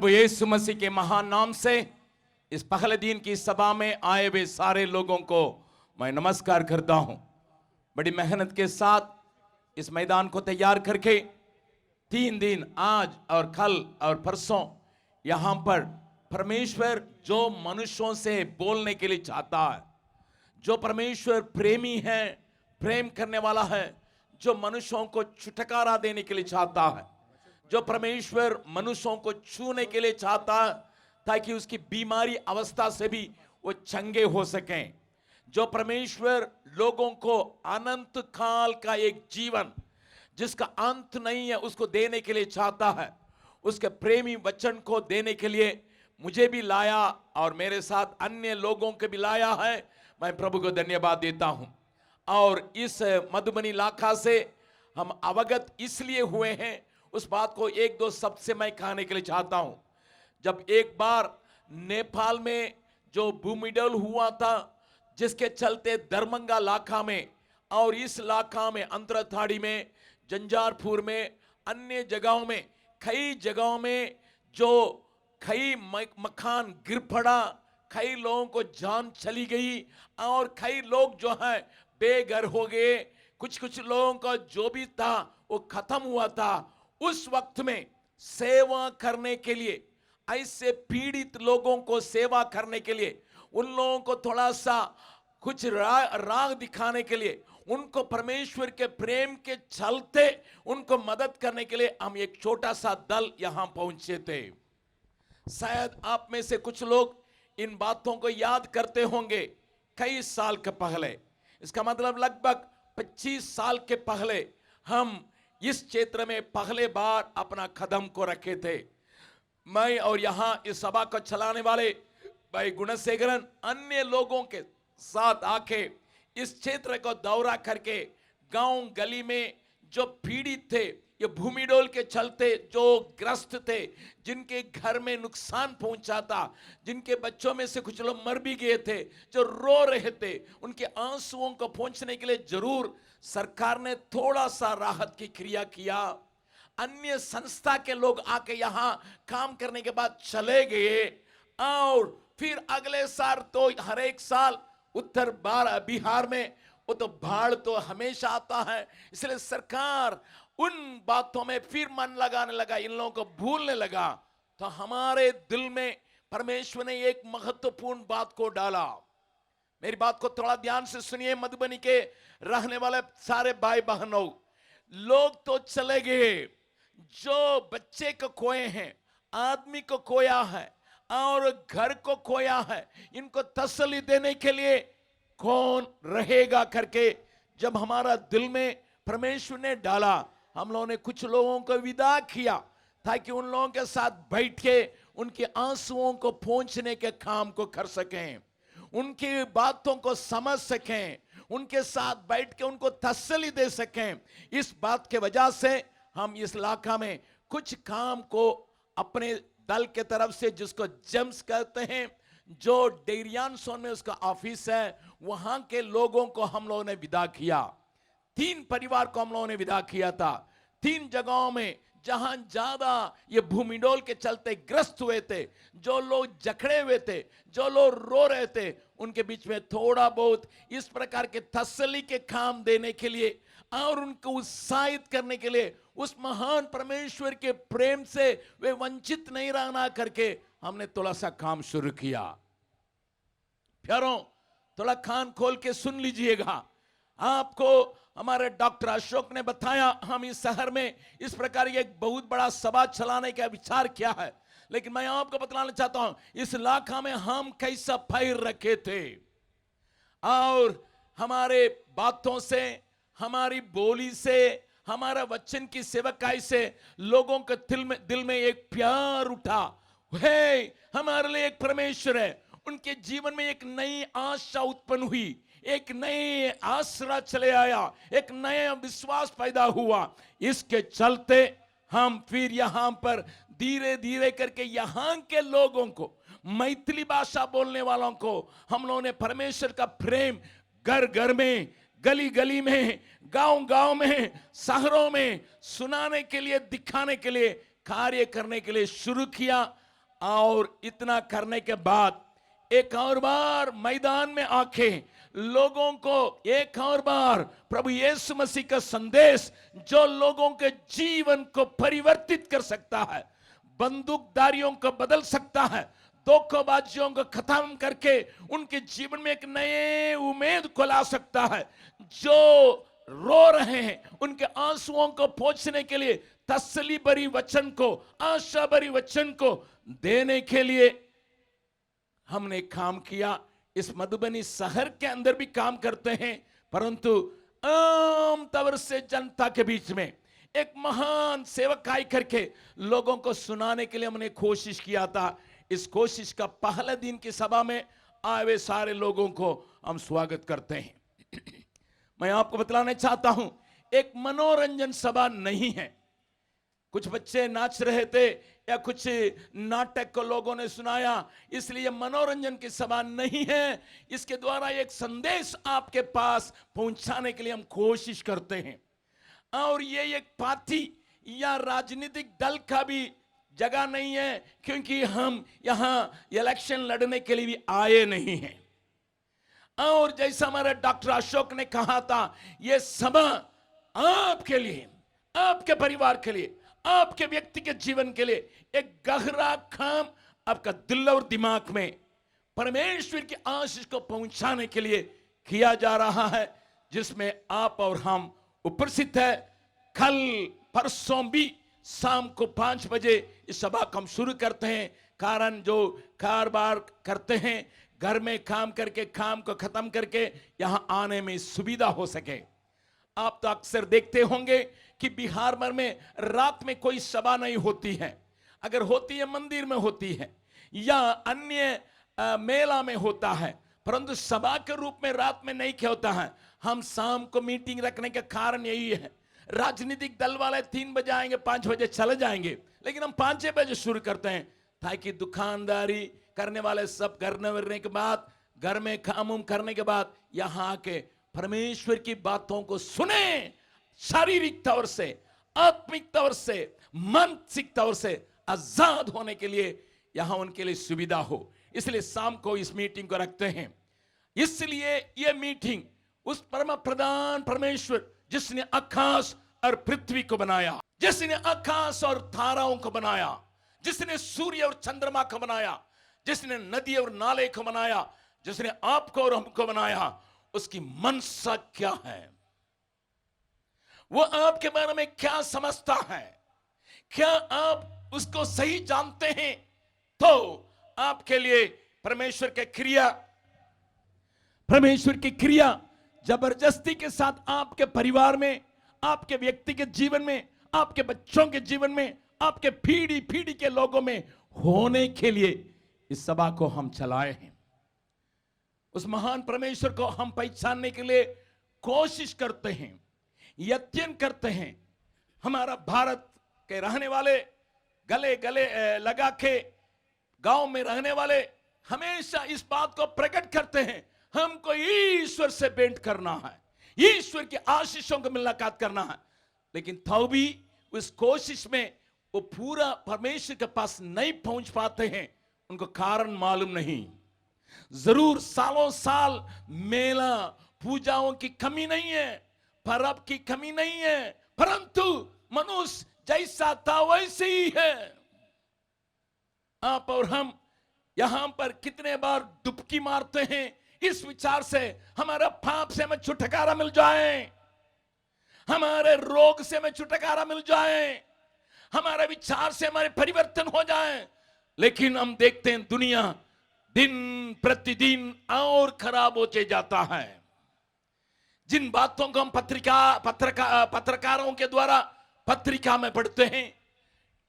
प्रभु यीशु मसीह के महान नाम से इस पहले दिन की सभा में आए हुए सारे लोगों को मैं नमस्कार करता हूं। बड़ी मेहनत के साथ इस मैदान को तैयार करके 3 दिन आज और कल और परसों यहां पर परमेश्वर जो मनुष्यों से बोलने के लिए चाहता है, जो परमेश्वर प्रेमी है, प्रेम करने वाला है, जो मनुष्यों को छुटकारा देने के लिए चाहता है, जो परमेश्वर मनुष्यों को छूने के लिए चाहता है ताकि उसकी बीमारी अवस्था से भी वो चंगे हो सकें, जो परमेश्वर लोगों को अनंत काल का एक जीवन जिसका अंत नहीं है उसको देने के लिए चाहता है, उसके प्रेमी वचन को देने के लिए मुझे भी लाया और मेरे साथ अन्य लोगों के भी लाया है। मैं प्रभु को धन्यवाद देता हूं। और इस मधुबनी इलाका से हम अवगत इसलिए हुए हैं, उस बात को 1-2 शब्द से मैं कहने के लिए चाहता हूं। जब एक बार नेपाल में जो भूमिडोल हुआ था, जिसके चलते दरभंगा इलाका में और इस इलाका में अंतरथाड़ी में, जंजारपुर में, अन्य जगहों में, कई जगहों में जो कई मकान गिर पड़ा, कई लोगों को जान चली गई और कई लोग जो है बेघर हो गए। कुछ लोगों का जो भी था वो खत्म हुआ था। उस वक्त में सेवा करने के लिए, ऐसे पीड़ित लोगों को सेवा करने के लिए, उन लोगों को थोड़ा सा कुछ राह दिखाने के लिए, उनको परमेश्वर के प्रेम के चलते उनको मदद करने के लिए हम एक छोटा सा दल यहां पहुंचे थे। शायद आप में से कुछ लोग इन बातों को याद करते होंगे। कई साल के पहले, इसका मतलब लगभग 25 साल के पहले हम इस क्षेत्र में पहले बार अपना कदम को रखे थे। मैं और यहां इस सभा को चलाने वाले भाई गुणशेखरन अन्य लोगों के साथ आके इस क्षेत्र को दौरा करके गांव गली में जो पीड़ित थे, ये भूमिडोल के चलते जो ग्रस्त थे, जिनके घर में नुकसान पहुंचा था, जिनके बच्चों में से कुछ लोग मर भी गए थे, जो रो रहे थे, उनके आंसुओं को पहुंचने के लिए जरूर सरकार ने थोड़ा सा राहत की क्रिया किया। अन्य संस्था के लोग आके यहां काम करने के बाद चले गए और फिर अगले साल तो हर एक साल उत्तर बिहार में वो तो बाढ़ तो हमेशा आता है, इसलिए सरकार उन बातों में फिर मन लगाने लगा, इन लोगों को भूलने लगा। तो हमारे दिल में परमेश्वर ने एक महत्वपूर्ण बात को डाला। मेरी बात को थोड़ा ध्यान से सुनिए। मधुबनी के रहने वाले सारे भाई बहनों, लोग तो चले गए, जो बच्चे को खोए हैं, आदमी को खोया है और घर को खोया है, इनको तसल्ली देने के लिए कौन रहेगा करके जब हमारा दिल में परमेश्वर ने डाला, हम लोगों ने कुछ लोगों को विदा किया ताकि उन लोगों के साथ बैठ के उनके आंसुओं को पहुंचने के काम को कर सकें, उनकी बातों को समझ सकें, उनके साथ बैठ के उनको तसल्ली दे सकें। इस बात के वजह से हम इस इलाका में कुछ काम को अपने दल के तरफ से, जिसको जेम्स कहते हैं, जो डेरियान सोन में उसका ऑफिस है, वहां के लोगों को हम लोगों ने विदा किया। 3 परिवार को हम लोगों ने विदा किया था। 3 जगहों में जहां ज्यादा ये भूमिडोल के चलते ग्रस्त हुए थे, जो लोग जकड़े हुए थे, जो लोग रो रहे थे, उनके बीच में थोड़ा बहुत इस प्रकार के तसल्ली के काम देने के लिए और उनको उत्साहित करने के लिए, उस महान परमेश्वर के प्रेम से वे वंचित नहीं रहना करके हमने थोड़ा सा काम शुरू किया। प्यारों, थोड़ा कान खोल के सुन लीजिएगा। आपको हमारे डॉक्टर अशोक ने बताया, हम इस शहर में इस प्रकार एक बहुत बड़ा सभा चलाने का विचार किया है, लेकिन मैं आपको बताना चाहता हूं इस इलाका में हम कैसा पैर रखे थे और हमारे बातों से, हमारी बोली से, हमारा वचन की सेवकाई से लोगों के दिल में एक प्यार उठा। हे, हमारे लिए एक परमेश्वर है। उनके जीवन में एक नई आशा उत्पन्न हुई, एक नई आसरा चले आया, एक नया विश्वास पैदा हुआ। इसके चलते हम फिर यहां पर धीरे धीरे करके यहां के लोगों को, मैथिली भाषा बोलने वालों को, हम लोगों ने परमेश्वर का प्रेम घर घर में, गली गली में, गांव गांव में, शहरों में सुनाने के लिए, दिखाने के लिए, कार्य करने के लिए शुरू किया। और इतना करने के बाद एक और बार मैदान में आके लोगों को एक और बार प्रभु यीशु मसीह का संदेश जो लोगों के जीवन को परिवर्तित कर सकता है, बंदूकधारियों को बदल सकता है, धोखेबाजियों को खत्म करके उनके जीवन में एक नए उम्मीद को ला सकता है, जो रो रहे हैं उनके आंसुओं को पोंछने के लिए तसल्ली भरी वचन को, आशा भरी वचन को देने के लिए हमने काम किया। इस मधुबनी शहर के अंदर भी काम करते हैं, परंतु आम तौर से जनता के बीच में एक महान सेवकाई करके लोगों को सुनाने के लिए हमने कोशिश किया था। इस कोशिश का पहले दिन की सभा में आए हुए सारे लोगों को हम स्वागत करते हैं। मैं आपको बतलाना चाहता हूं, एक मनोरंजन सभा नहीं है। कुछ बच्चे नाच रहे थे या कुछ नाटक को लोगों ने सुनाया, इसलिए मनोरंजन की सभा नहीं है। इसके द्वारा एक संदेश आपके पास पहुंचाने के लिए हम कोशिश करते हैं। और ये एक पार्टी या राजनीतिक दल का भी जगह नहीं है, क्योंकि हम यहां इलेक्शन लड़ने के लिए भी आए नहीं हैं। और जैसा हमारे डॉक्टर अशोक ने कहा था, यह सभा आपके लिए, आपके परिवार के लिए, आपके व्यक्तिगत जीवन के लिए एक गहरा काम आपका दिल और दिमाग में परमेश्वर की आशीष को पहुंचाने के लिए किया जा रहा है, जिसमें आप और हम उपस्थित है। कल परसों भी शाम को 5 बजे इस सभा को हम शुरू करते हैं, कारण जो कारोबार करते हैं घर में काम करके काम को खत्म करके यहां आने में सुविधा हो सके। आप तो अक्सर देखते होंगे कि बिहार भर में रात में कोई सभा नहीं होती है, अगर होती है मंदिर में होती है या अन्य मेला में होता है, परंतु सभा के रूप में रात में नहीं होता है। हम शाम को मीटिंग रखने का कारण यही है। राजनीतिक दल वाले 3 बजे आएंगे, 5 बजे चले जाएंगे, लेकिन हम 5 बजे शुरू करते हैं, ताकि दुकानदारी करने वाले सब करने के बाद, घर में काम करने के बाद यहां आके परमेश्वर की बातों को सुने, शारीरिक तौर से, आत्मिक तौर से, मानसिक तौर से आजाद होने के लिए यहां उनके लिए सुविधा हो। इसलिए शाम को इस मीटिंग को रखते हैं। इसलिए यह मीटिंग उस परम प्रधान परमेश्वर जिसने आकाश और पृथ्वी को बनाया, जिसने आकाश और ताराओं को बनाया, जिसने सूर्य और चंद्रमा को बनाया, जिसने नदी और नाले को बनाया, जिसने आपको और हमको बनाया, उसकी मनसा क्या है, वो आपके बारे में क्या समझता है, क्या आप उसको सही जानते हैं, तो आपके लिए परमेश्वर की क्रिया जबरदस्ती के साथ आपके परिवार में, आपके व्यक्तिगत जीवन में, आपके बच्चों के जीवन में, आपके पीढ़ी पीढ़ी के लोगों में होने के लिए इस सभा को हम चलाए हैं। उस महान परमेश्वर को हम पहचानने के लिए कोशिश करते हैं, यत्न करते हैं। हमारा भारत के रहने वाले, गले गले लगा के गांव में रहने वाले हमेशा इस बात को प्रकट करते हैं, हमको ईश्वर से भेंट करना है, ईश्वर की आशीषों को मुलाकात करना है। लेकिन तो भी उस कोशिश में वो पूरा परमेश्वर के पास नहीं पहुंच पाते हैं, उनको कारण मालूम नहीं। जरूर सालों साल मेला पूजाओं की कमी नहीं है, पर्व की कमी नहीं है, परंतु मनुष्य जैसा था वैसे ही है। आप और हम यहां पर कितने बार डुबकी मारते हैं इस विचार से हमारा पाप से हमें छुटकारा मिल जाए, हमारे रोग से हमें छुटकारा मिल जाए, हमारे विचार से हमारे परिवर्तन हो जाए। लेकिन हम देखते हैं दुनिया दिन प्रतिदिन और खराब होते जाता है। जिन बातों को हम पत्रकारों के द्वारा पत्रिका में पढ़ते हैं,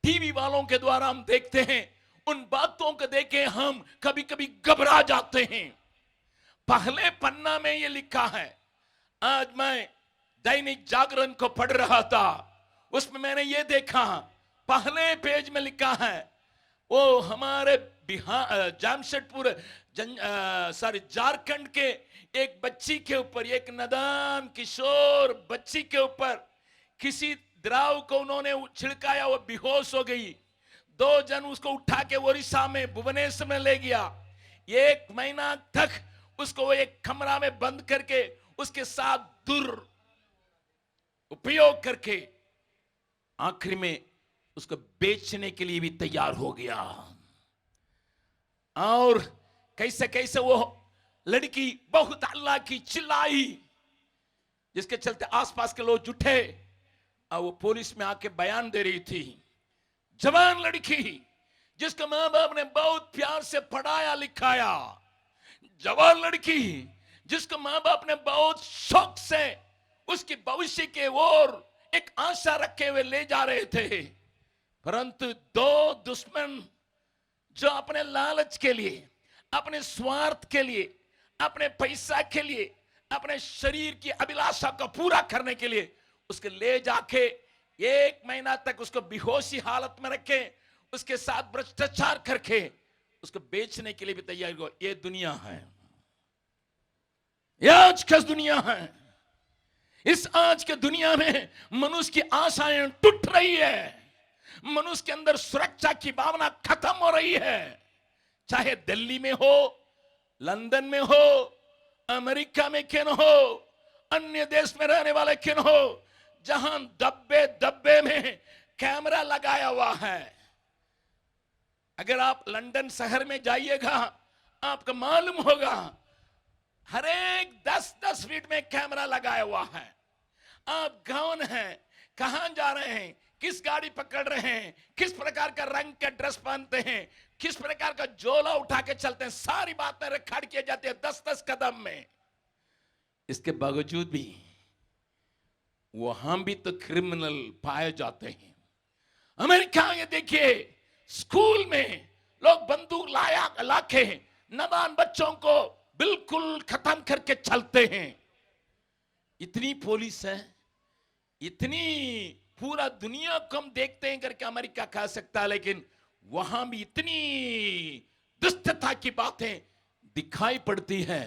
टीवी वालों के द्वारा हम देखते हैं, उन बातों को देखे हम कभी कभी घबरा जाते हैं। पहले पन्ना में ये लिखा है, आज मैं दैनिक जागरण को पढ़ रहा था, उसमें मैंने ये देखा, पहले पेज में लिखा है, वो हमारे बिहार जमशेदपुर झारखंड के एक बच्ची के ऊपर, एक नादान किशोर बच्ची के ऊपर किसी द्राव को उन्होंने छिड़काया, वो बेहोश हो गई। 2 जन उसको उठा के ओडिशा में भुवनेश्वर में ले गया। 1 महीना तक उसको एक कमरा में बंद करके उसके साथ उपयोग करके आखिर में उसको बेचने के लिए भी तैयार हो गया। और कैसे कैसे वो लड़की बहुत अल्लाह की चिल्लाई, जिसके चलते आसपास के लोग जुटे और वो पुलिस में आके बयान दे रही थी। जवान लड़की जिसके मां बाप ने बहुत प्यार से पढ़ाया लिखाया, जवान लड़की जिसको मां बाप ने बहुत शौक से उसके भविष्य के ओर एक आशा रखे हुए ले जा रहे थे, परंतु 2 दुश्मन जो अपने लालच के लिए, अपने स्वार्थ के लिए, अपने पैसा के लिए, अपने शरीर की अभिलाषा को पूरा करने के लिए उसके ले जाके 1 महीना तक उसको बेहोशी हालत में रखे, उसके साथ भ्रष्टाचार करके उसको बेचने के लिए भी तैयार हो। ये दुनिया है, ये आज की दुनिया है। इस आज के दुनिया में मनुष्य की आशाएं टूट रही है, मनुष्य के अंदर सुरक्षा की भावना खत्म हो रही है। चाहे दिल्ली में हो, लंदन में हो, अमेरिका में क्यों न हो, अन्य देश में रहने वाले क्यों न हो, जहां डब्बे डब्बे में कैमरा लगाया हुआ है। अगर आप लंदन शहर में जाइएगा आपको मालूम होगा हर एक 10-10 फीट में कैमरा लगाया हुआ है। आप कौन हैं, कहां जा रहे हैं, किस गाड़ी पकड़ रहे हैं, किस प्रकार का रंग का ड्रेस पहनते हैं, किस प्रकार का झोला उठा के चलते हैं, सारी बातें रिकॉर्ड किए जाते हैं 10-10 कदम में। इसके बावजूद भी वहां भी तो क्रिमिनल पाए जाते हैं। अमेरिका में देखिए, स्कूल में लोग बंदूक लाके नादान बच्चों को बिल्कुल खत्म करके चलते हैं। इतनी पुलिस है, इतनी पूरा दुनिया को हम देखते हैं करके अमेरिका कह सकता है, लेकिन वहां भी इतनी दुष्टता की बातें दिखाई पड़ती है।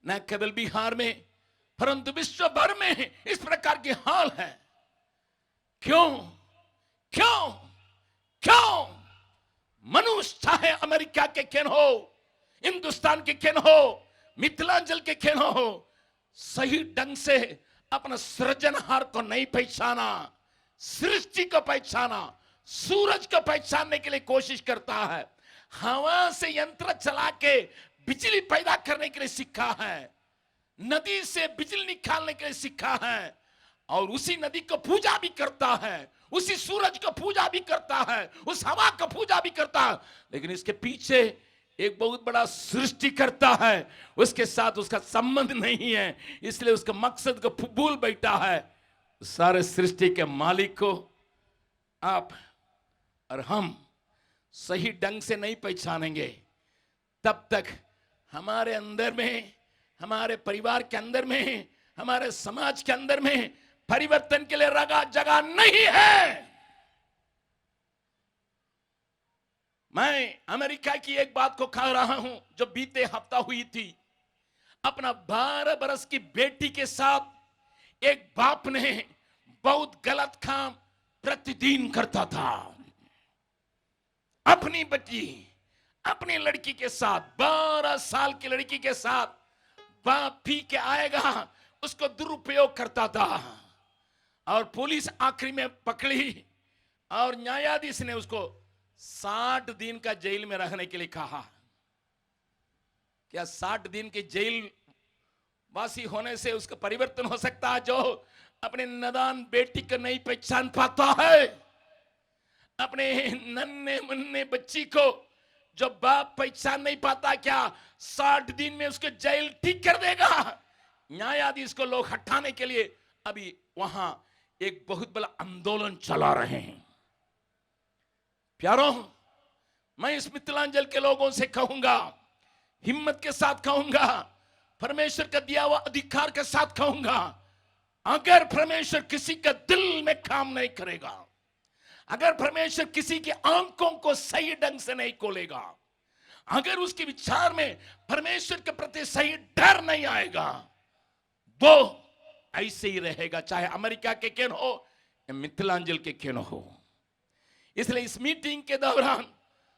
न केवल बिहार में परंतु विश्व भर में इस प्रकार की हाल है। क्यों क्यों क्यों? मनुष्य चाहे अमेरिका के क्यों हो, हिंदुस्तान के क्यों हो, मिथिलांचल के क्यों हो, सही ढंग से अपना सृजनहार को नहीं पहचाना, सृष्टि को पहचाना, सूरज को पहचानने के लिए कोशिश करता है। हवा से यंत्र चला के बिजली पैदा करने के लिए सीखा है, नदी से बिजली निकालने के लिए सीखा है, और उसी नदी को पूजा भी करता है, उसी सूरज को पूजा भी करता है, उस हवा को पूजा भी करता है। लेकिन इसके पीछे एक बहुत बड़ा सृष्टि करता है, उसके साथ उसका संबंध नहीं है, इसलिए उसका मकसद को भूल बैठा है। सारे सृष्टि के मालिक को आप और हम सही ढंग से नहीं पहचानेंगे, तब तक हमारे अंदर में, हमारे परिवार के अंदर में, हमारे समाज के अंदर में परिवर्तन के लिए जगह नहीं है। मैं अमेरिका की एक बात को कह रहा हूं जो बीते हफ्ता हुई थी। अपना 12 बरस की बेटी के साथ एक बाप ने बहुत गलत काम प्रतिदिन करता था। अपनी बच्ची, अपनी लड़की के साथ, 12 साल की लड़की के साथ बाप पी के आएगा, उसको दुरुपयोग करता था। और पुलिस आखिरी में पकड़ी और न्यायाधीश ने उसको 60 दिन का जेल में रहने के लिए कहा। क्या 60 दिन की जेल वासी होने से उसका परिवर्तन हो सकता है? जो अपने नादान बेटी को नहीं पहचान पाता है, अपने नन्हे मुन्ने बच्ची को जो बाप पहचान नहीं पाता, क्या 60 दिन में उसको जेल ठीक कर देगा? न्यायाधीश को लोग हटाने के लिए अभी वहां एक बहुत बड़ा आंदोलन चला रहे हैं। प्यारों, मैं इस मिथिलांचल के लोगों से कहूंगा, हिम्मत के साथ कहूंगा, परमेश्वर का दिया हुआ अधिकार के साथ कहूंगा, अगर परमेश्वर किसी का दिल में काम नहीं करेगा, अगर परमेश्वर किसी की आंखों को सही ढंग से नहीं खोलेगा, अगर उसके विचार में परमेश्वर के प्रति सही डर नहीं आएगा, वो ऐसे ही रहेगा, चाहे अमेरिका के क्यों हो या मिथिलांचल के क्यों हो। इसलिए इस मीटिंग के दौरान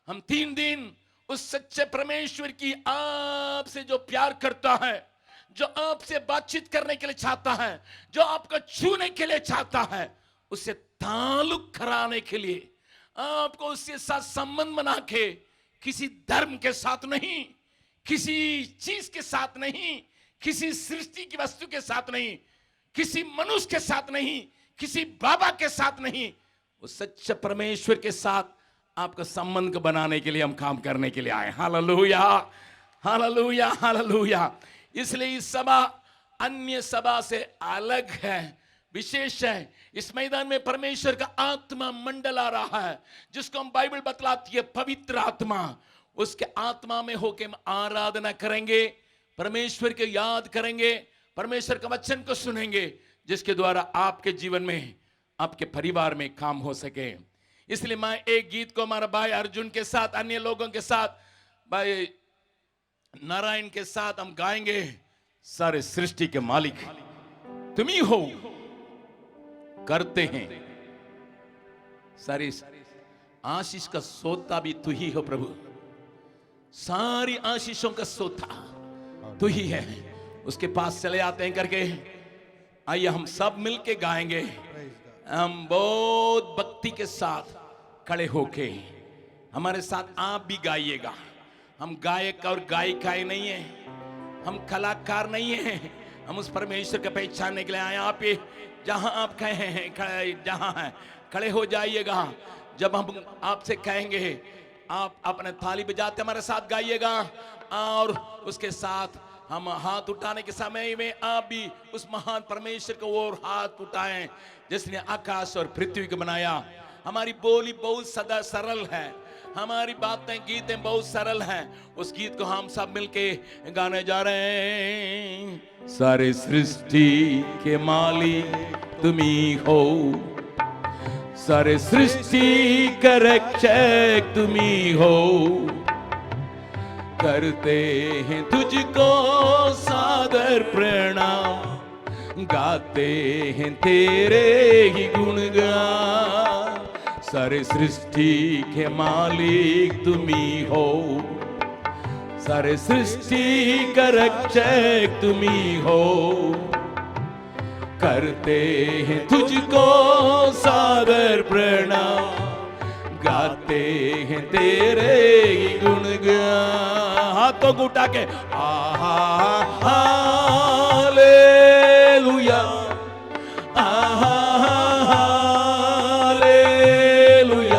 हम 3 दिन उस सच्चे परमेश्वर की आपसे जो प्यार करता है, जो आपसे बातचीत करने के लिए चाहता है, जो आपको छूने के लिए चाहता है, उससे ताल्लुक कराने के लिए, आपको उसके साथ संबंध बना के, किसी धर्म के साथ नहीं, किसी चीज के साथ नहीं, किसी सृष्टि की वस्तु के साथ नहीं, किसी मनुष्य के साथ नहीं, किसी बाबा के साथ नहीं, उस सच्चे परमेश्वर के साथ आपका संबंध बनाने के लिए हम काम करने के लिए आए। Hallelujah, hallelujah, hallelujah. इसलिए इस सभा अन्य सभा से अलग है, विशेष है। इस मैदान में परमेश्वर का आत्मा मंडल आ रहा है, जिसको हम बाइबल बतलाती है पवित्र आत्मा। उसके आत्मा में होके हम आराधना करेंगे, परमेश्वर के याद करेंगे, परमेश्वर का वचन को सुनेंगे, जिसके द्वारा आपके जीवन में, आपके परिवार में काम हो सके। इसलिए मैं एक गीत को हमारा भाई अर्जुन के साथ, अन्य लोगों के साथ, भाई नारायण के साथ हम गाएंगे। सारे सृष्टि के मालिक तुम ही हो, करते हैं सारी आशीष का सोता भी तू ही हो प्रभु, सारी आशीषों का सोता तू ही है। उसके पास चले आते हैं करके, आइए हम सब मिलके गाएंगे। हम बहुत भक्ति के साथ खड़े होके, हमारे साथ आप भी गाइएगा। हम गायक और गायिकाएं नहीं है, हम कलाकार नहीं है, हम उस परमेश्वर का पहचानने के लिए आए। आप ये जहां आप कहे हैं, जहां हैं खड़े हो जाइएगा। जब हम आपसे कहेंगे, आप अपने थाली बजाते हमारे साथ गाइएगा, और उसके साथ हम हाथ उठाने के समय में आप भी उस महान परमेश्वर को ओर हाथ उठाएं, जिसने आकाश और पृथ्वी को बनाया। हमारी बोली बहुत सदा सरल है, हमारी बातें गीतें बहुत सरल हैं। उस गीत को हम सब मिलके गाने जा रहे हैं। सारे सृष्टि के मालिक तुम ही हो, सारे सृष्टि का रक्षक तुम ही हो, करते हैं तुझको सादर प्रणाम, गाते हैं तेरे ही गुणगान। सारे सृष्टि के मालिक तुम ही हो, सारे सृष्टि का रक्षक तुम ही हो, करते हैं तुझको सादर प्रणाम, गाते हैं तेरे ही गुणगान। हाथों को उठा के हालेलुया, हालेलुया,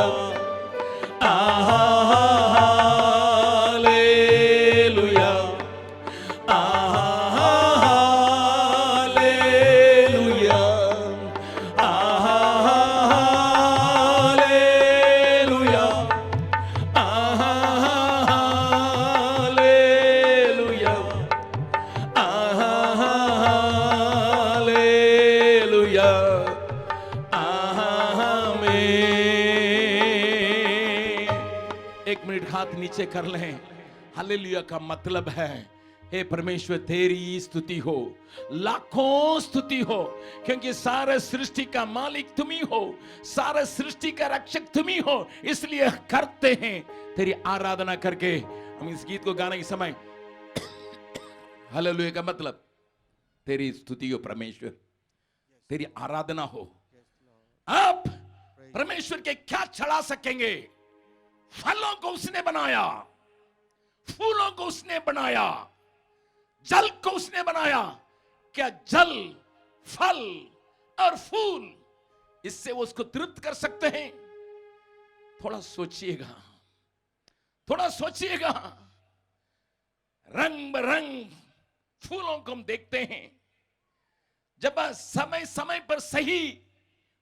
हालेलुया, हालेलुया, एक मिनट हाथ नीचे कर लें। हालेलुया का मतलब है, हे परमेश्वर तेरी स्तुति हो, लाखों स्तुति हो, क्योंकि सारे सृष्टि का मालिक तुम ही हो, सारे सृष्टि का रक्षक तुम ही हो, इसलिए करते हैं तेरी आराधना करके। हम इस गीत को गाने के समय हालेलुया का मतलब तेरी स्तुति हो परमेश्वर, तेरी आराधना हो। आप परमेश्वर के क्या चढ़ा सकेंगे? फलों को उसने बनाया, फूलों को उसने बनाया, जल को उसने बनाया। क्या जल, फल और फूल, इससे वो उसको तृप्त कर सकते हैं? थोड़ा सोचिएगा, थोड़ा सोचिएगा। रंग बिरंग फूलों को हम देखते हैं, जब समय समय पर सही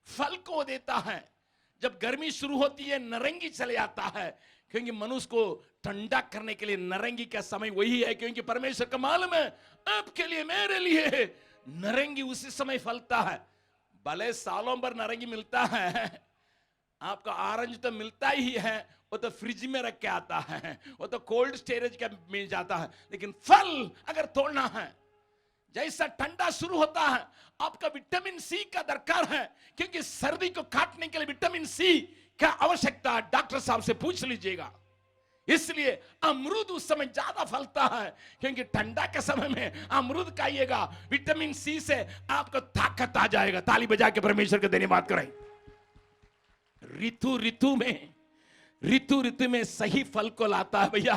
फल को देता है। जब गर्मी शुरू होती है नारंगी चले आता है, क्योंकि मनुष्य को ठंडा करने के लिए नारंगी का समय वही है, क्योंकि परमेश्वर का मालूम है आपके लिए, मेरे लिए नारंगी उसी समय फलता है। भले सालों भर नारंगी मिलता है, आपका ऑरेंज तो मिलता ही है, वो तो फ्रिज में रख के आता है, वो तो कोल्ड स्टोरेज का मिल जाता है। लेकिन फल अगर तोड़ना है, जैसा ठंडा शुरू होता है, आपका विटामिन सी का दरकार है, क्योंकि सर्दी को काटने के लिए विटामिन सी क्या आवश्यकता है, डॉक्टर साहब से पूछ लीजिएगा। इसलिए अमरूद उस समय ज्यादा फलता है, क्योंकि ठंडा के समय में अमरूद खाइएगा, विटामिन सी से आपको ताकत आ जाएगा। ताली बजा के परमेश्वर को धन्यवाद करें। ऋतु ऋतु में सही फल को लाता है भैया।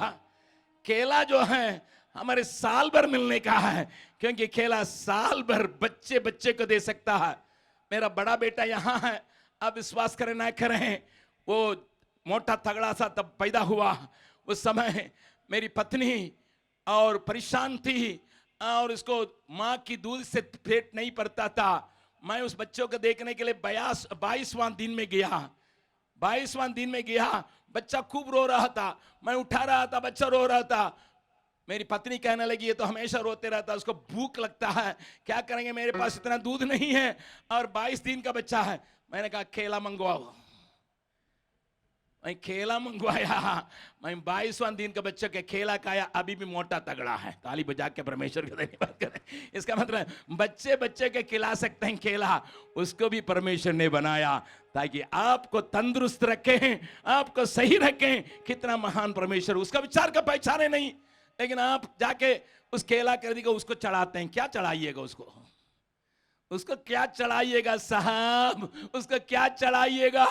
केला जो है हमारे साल भर मिलने का है, क्योंकि केला साल भर बच्चे बच्चे को दे सकता है। मेरा बड़ा बेटा यहाँ है, आप विश्वास करें ना करें, वो मोटा तगड़ा सा तब पैदा हुआ। उस समय मेरी पत्नी और परेशान थी, और उसको माँ की दूध से पेट नहीं भरता था। मैं उस बच्चों को देखने के लिए 22वां दिन में गया। 22वां दिन में गया, बच्चा खूब रो रहा था, मैं उठा रहा था, बच्चा रो रहा था। मेरी पत्नी कहने लगी ये तो हमेशा रोते रहता है, उसको भूख लगता है, क्या करेंगे, मेरे पास इतना दूध नहीं है और 22 दिन का बच्चा है। मैंने कहा केला मंगवाओ। मैं केला मंगवाया, मैं 22वां दिन का बच्चा के केला खाया, अभी भी मोटा तगड़ा है। ताली बजा के परमेश्वर का धन्यवाद करें। इसका मतलब बच्चे बच्चे के खिला सकते हैं केला, उसको भी परमेश्वर ने बनाया ताकि आपको तंदुरुस्त रखें, आपको सही रखें। कितना महान परमेश्वर, उसका विचार का पहचाने नहीं, लेकिन आप जाके उस केला कर दीजिएगा, उसको चढ़ाते हैं। क्या चढ़ाइएगा उसको क्या चढ़ाइएगा साहब, उसको क्या चढ़ाइएगा?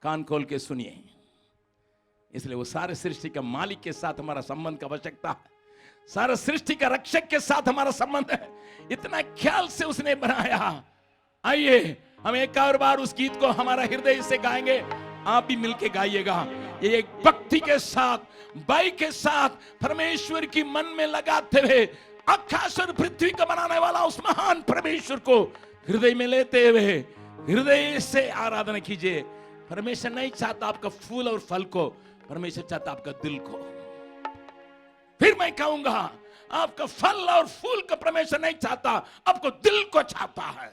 कान खोल के सुनिए। इसलिए वो सारे सृष्टि का मालिक के साथ हमारा संबंध का आवश्यकता है, सारा सृष्टि का रक्षक के साथ हमारा संबंध है। इतना ख्याल से उसने बनाया। आइए हम एक और बार उस गीत को हमारा हृदय से गाएंगे, आप भी मिलके गाइएगा। ये एक भक्ति के साथ, बाई के साथ, परमेश्वर की मन में लगाते हुए, आकाश और पृथ्वी का बनाने वाला उस महान परमेश्वर को हृदय में लेते हुए हृदय से आराधना कीजिए। परमेश्वर नहीं चाहता आपका फूल और फल को, परमेश्वर चाहता आपका दिल को। फिर मैं कहूंगा, आपका फल और फूल को परमेश्वर नहीं चाहता, आपको दिल को चाहता है।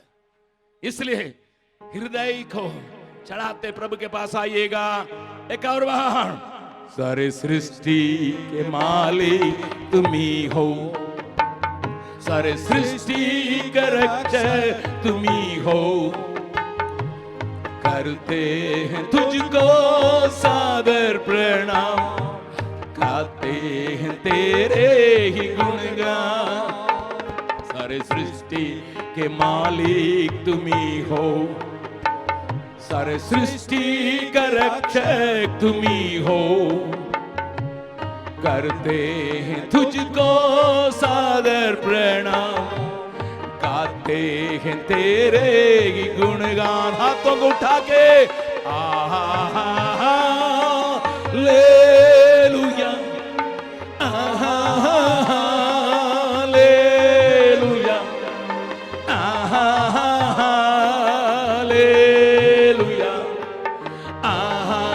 इसलिए हृदय को चढ़ाते प्रभु के पास आइएगा। एक और बार, सारे सृष्टि के मालिक तुम ही हो, सारे सृष्टि का रक्षक तुम ही हो, करते हैं तुझको सादर प्रणाम, गाते हैं तेरे ही गुणगान। सारे सृष्टि के मालिक तुम ही हो, सारे सृष्टि का रक्षक तुम ही हो, करते हैं तुझको सादर प्रणाम, गाते हैं तेरे ही गुणगान। हाथों को उठा के हालेलुया, हालेलुया, हालेलुया, हालेलुया,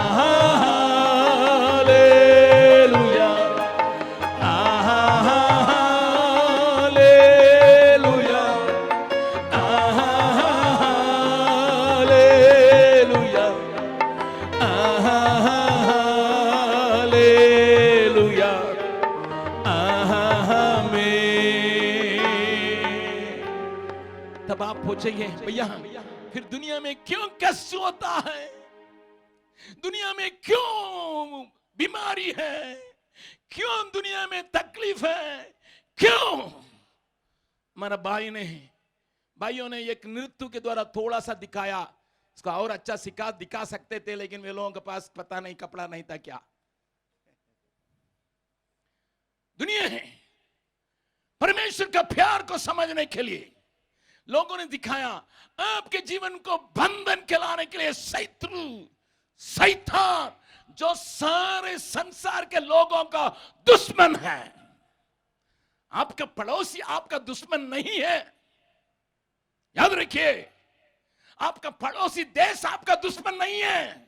तब आप पूछेंगे भैया फिर दुनिया में क्यों कष्ट होता है, दुनिया में क्यों बीमारी है, क्यों दुनिया में तकलीफ है, क्यों? हमारा भाइयों ने एक नृत्य के द्वारा थोड़ा सा दिखाया, इसको और अच्छा दिखा सकते थे, लेकिन वे लोगों के पास पता नहीं कपड़ा नहीं था क्या। दुनिया है परमेश्वर का प्यार को समझने के लिए लोगों ने दिखाया। आपके जीवन को बंधन के लाने के लिए शैतान जो सारे संसार के लोगों का दुश्मन है। आपका पड़ोसी आपका दुश्मन नहीं है, याद रखिए। आपका पड़ोसी देश आपका दुश्मन नहीं है,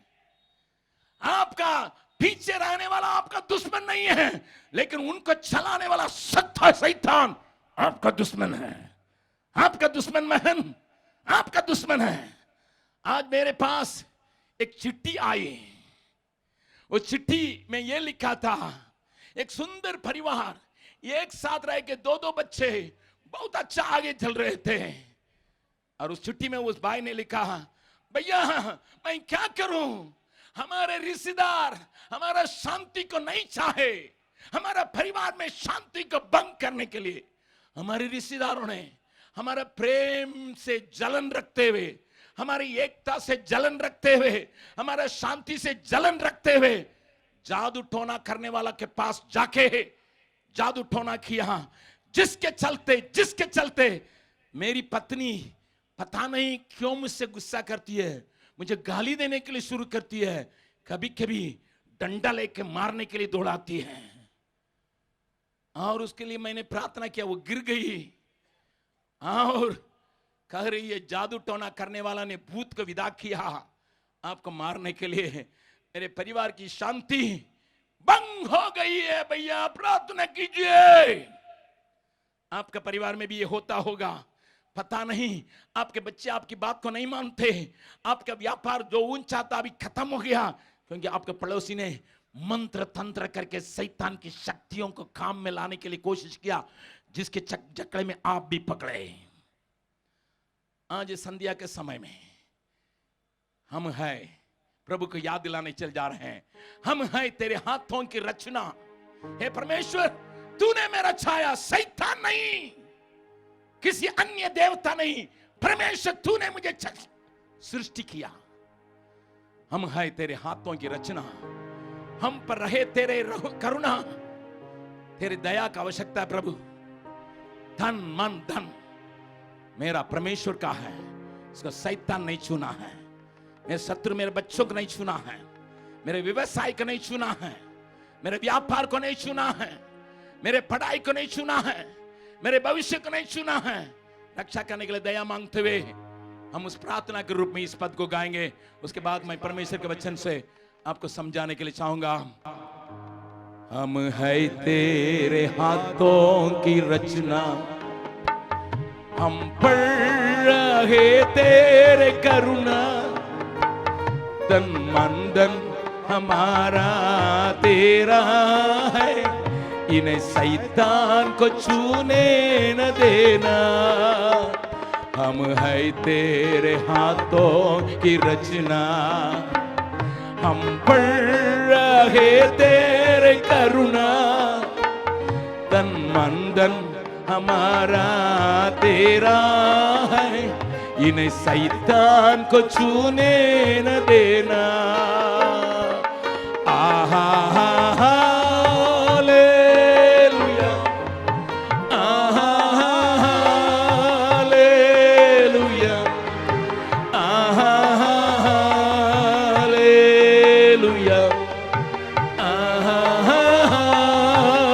आपका पीछे रहने वाला आपका दुश्मन नहीं है, लेकिन उनको चलाने वाला सत्ता शैतान आपका दुश्मन है। आपका दुश्मन महन आपका दुश्मन है। आज मेरे पास एक चिट्ठी आई, वो चिट्ठी में ये लिखा था, एक सुंदर परिवार एक साथ रह के दो बच्चे बहुत अच्छा आगे चल रहे थे, और उस चिट्ठी में उस भाई ने लिखा, भैया मैं क्या करूं? हमारे रिश्तेदार हमारा शांति को नहीं चाहे, हमारा परिवार में शांति को भंग करने के लिए हमारे रिश्तेदारों ने हमारा प्रेम से जलन रखते हुए, हमारी एकता से जलन रखते हुए, हमारा शांति से जलन रखते हुए जादू टोना करने वाला के पास जाके जादू टोना किया, जिसके चलते मेरी पत्नी पता नहीं क्यों मुझसे गुस्सा करती है, मुझे गाली देने के लिए शुरू करती है, कभी कभी डंडा लेके मारने के लिए दौड़ाती है। और उसके लिए मैंने प्रार्थना किया, वो गिर गई और कह रही है जादू टोना करने वाला ने भूत को विदा किया आपको मारने के लिए। मेरे परिवार की शांति भंग हो गई है। भैया प्रार्थना कीजिए। आपका परिवार में भी ये होता होगा, पता नहीं, आपके बच्चे आपकी बात को नहीं मानते, आपका व्यापार जो ऊंचा था अभी खत्म हो गया क्योंकि आपके पड़ोसी ने मंत्र तंत्र करके शैतान की शक्तियों को काम में लाने के लिए कोशिश किया, जिसके जकड़े में आप भी पकड़े। आज संध्या के समय में हम है प्रभु को याद दिलाने चल जा रहे हैं। हम है तेरे हाथों की रचना। हे परमेश्वर, तूने मेरा छाया, शैतान नहीं, किसी अन्य देवता नहीं, परमेश्वर तूने मुझे सृष्टि किया। हम है तेरे हाथों की रचना। हम पर रहे तेरे करुणा, तेरी दया का आवश्यकता है प्रभु। धन मन धन मेरा परमेश्वर का है, इसको शैतान नहीं चुना है। मेरे शत्रु मेरे बच्चों को नहीं चुना है, मेरे व्यवसाय को नहीं चुना है, मेरे व्यापार को नहीं चुना है, मेरे पढ़ाई को नहीं चुना है, मेरे भविष्य को नहीं चुना है। रक्षा करने के लिए दया मांगते हुए हम उस प्रार्थना के रूप में इस पद को गाएंगे। उसके बाद मैं परमेश्वर के वचन से आपको समझाने के लिए चाहूंगा। हम है तेरे हाथों की रचना, हम पर रहे तेरे करुणा, तन मन धन हमारा तेरा है, इन्हें शैतान को छूने न देना। हम है तेरे हाथों की रचना, हम पर रहे तेरे करुणा, तन मन धन हमारा तेरा है, इन्हें शैतान को छूने न देना। आहा हालेलुया, आहा हालेलुया, आहा हालेलुया, आहा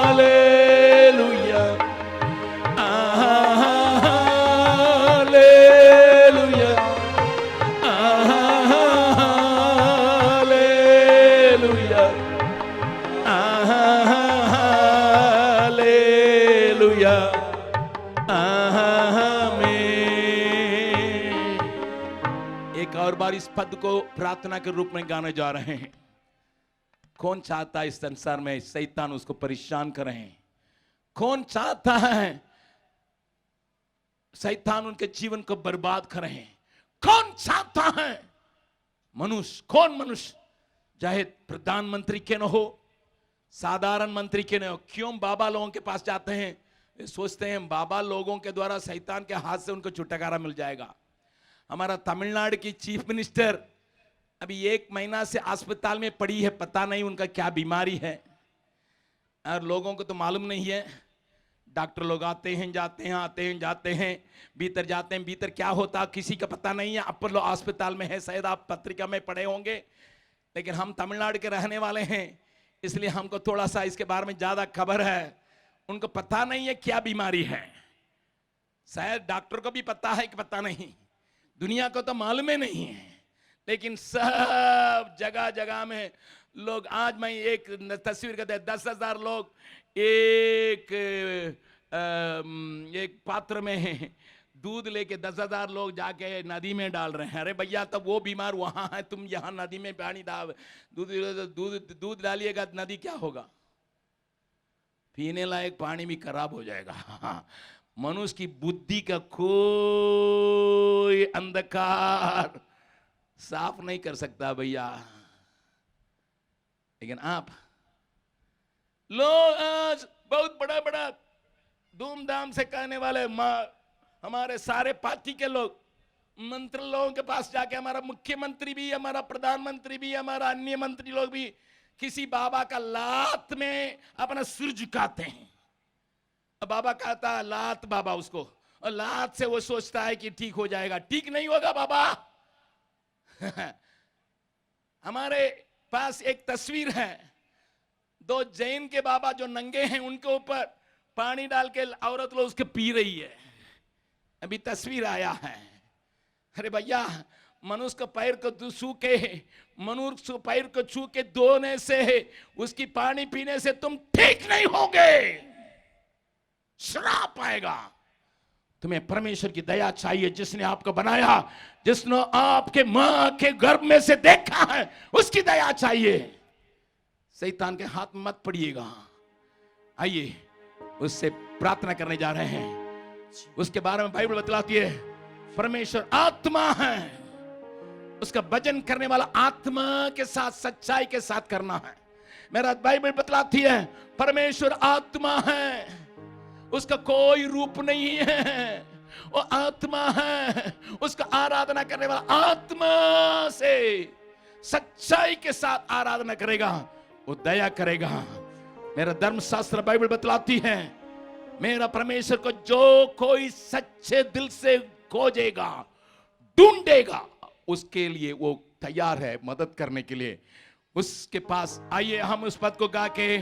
हालेलुया, आहा हालेलुया, आहा हालेलुया, आहा हालेलुया, आहा आमीन। एक और बार इस पद को प्रार्थना के रूप में गाने जा रहे हैं। कौन चाहता है इस संसार में शैतान उसको परेशान करे? कौन चाहता है शैतान उनके जीवन को बर्बाद करे? कौन चाहता है मनुष्य, कौन मनुष्य, चाहे प्रधानमंत्री के न हो, साधारण मंत्री के न हो, क्यों बाबा लोगों के पास जाते हैं? वे सोचते हैं बाबा लोगों के द्वारा शैतान के हाथ से उनको छुटकारा मिल जाएगा। हमारा तमिलनाडु की चीफ मिनिस्टर अभी 1 महीना से अस्पताल में पड़ी है, पता नहीं उनका क्या बीमारी है और लोगों को तो मालूम नहीं है। डॉक्टर लोग आते हैं जाते हैं, आते हैं जाते हैं, भीतर जाते हैं, भीतर क्या होता किसी का पता नहीं है। अपोलो अस्पताल में है, शायद आप पत्रिका में पढ़े होंगे, लेकिन हम तमिलनाडु के रहने वाले हैं इसलिए हमको थोड़ा सा इसके बारे में ज्यादा खबर है। उनको पता नहीं है क्या बीमारी है, शायद डॉक्टर को भी पता है कि पता नहीं, दुनिया को तो मालूम ही नहीं है, लेकिन सब जगह जगह में लोग। आज मैं एक तस्वीर कहते हैं 10,000 लोग एक पात्र में दूध लेके 10,000 लोग जाके नदी में डाल रहे हैं। अरे भैया तब वो बीमार वहां है, तुम यहाँ नदी में पानी डाल दूध डालिएगा नदी क्या होगा? पीने लायक पानी भी खराब हो जाएगा। मनुष्य की बुद्धि का कोई अंधकार साफ नहीं कर सकता भैया, लेकिन आप लोग आज बहुत बड़ा बड़ा धूमधाम से कहने वाले हमारे सारे पार्टी के लोग मंत्री लोगों के पास जाके, हमारा मुख्यमंत्री भी, हमारा प्रधानमंत्री भी, हमारा अन्य मंत्री लोग भी किसी बाबा का लात में अपना सिर झुकाते हैं। बाबा कहता है लात बाबा उसको, और लात से वो सोचता है कि ठीक हो जाएगा। ठीक नहीं होगा बाबा। हमारे पास एक तस्वीर है, दो जैन के बाबा जो नंगे हैं, उनके ऊपर पानी डाल के औरत लोग उसके पी रही है। अभी तस्वीर आया है। अरे भैया, मनुष्य के पैर को छू के, मनुष्य के पैर को छू के धोने से, उसकी पानी पीने से तुम ठीक नहीं होगे, श्राप आएगा। तुम्हें परमेश्वर की दया चाहिए, जिसने आपको बनाया, जिसने आपके मां के गर्भ में से देखा है, उसकी दया चाहिए। शैतान के हाथ में मत पड़िएगा। आइए उससे प्रार्थना करने जा रहे हैं। उसके बारे में बाइबल बतलाती है, परमेश्वर आत्मा है, उसका भजन करने वाला आत्मा के साथ, सच्चाई के साथ करना है। मेरा बाइबल बतलाती है, परमेश्वर आत्मा है, उसका कोई रूप नहीं है, वो आत्मा है। उसका आराधना करने वाला आत्मा से सच्चाई के साथ आराधना करेगा, वो दया करेगा। मेरा धर्मशास्त्र बाइबल बतलाती है, मेरा परमेश्वर को जो कोई सच्चे दिल से खोजेगा, ढूंढेगा, उसके लिए वो तैयार है मदद करने के लिए। उसके पास आइए हम उस पद को गा के,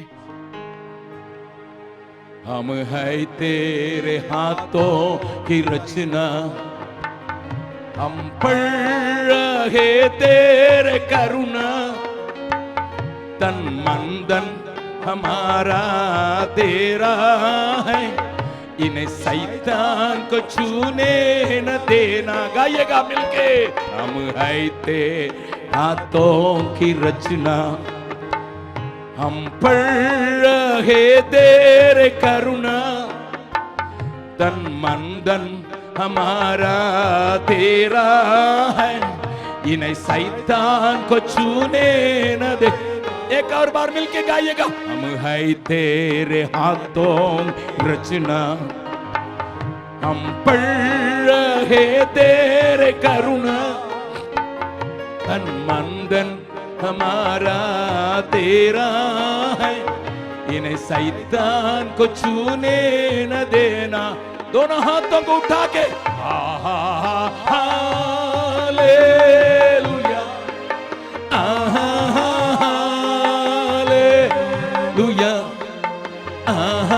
हम है तेरे हाथों की रचना, हम पढ़ रहे तेरे करुणा, तन मन धन हमारा तेरा है, इन्हें शैतान को छूने न देना। गाइएगा मिलके, हम है तेरे हाथों की रचना, हम पढ़ रहे तेरे करुणा, तन मन धन हमारा तेरा है, इन्हें शैतान को छूने न दे। एक और बार मिलके गाइएगा, हम है तेरे हाथों रचना, हम पढ़ रहे तेरे करुणा, तन मन धन हमारा तेरा है, इन्हें शैतान को छूने न देना। दोनों हाथों को उठा के, hallelujah, hallelujah, hallelujah,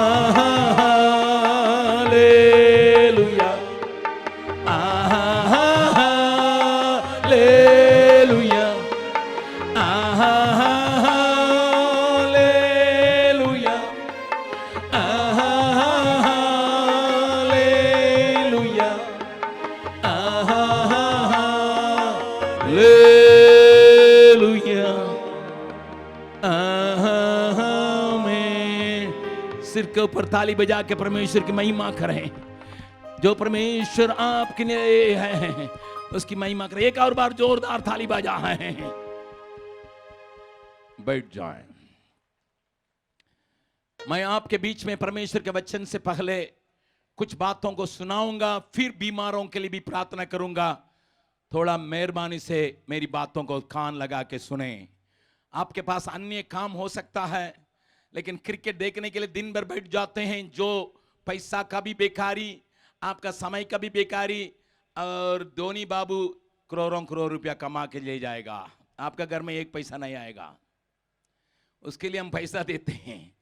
hallelujah, hallelujah, hallelujah, hallelujah, आमीन। सिर के ऊपर ताली बजा के परमेश्वर की महिमा करें। जो परमेश्वर आपके लिए है उसकी महिमा करें। एक और बार जोरदार ताली बजा है। बैठ जाएं। मैं आपके बीच में परमेश्वर के वचन से पहले कुछ बातों को सुनाऊंगा, फिर बीमारों के लिए भी प्रार्थना करूंगा। थोड़ा मेहरबानी से मेरी बातों को कान लगा के सुने। आपके पास अन्य काम हो सकता है, लेकिन क्रिकेट देखने के लिए दिन भर बैठ जाते हैं। जो पैसा का भी बेकारी, आपका समय का भी बेकारी, और धोनी बाबू करोड़ों करोड़ रुपया कमा के ले जाएगा, आपका घर में एक पैसा नहीं आएगा। उसके लिए हम पैसा देते हैं।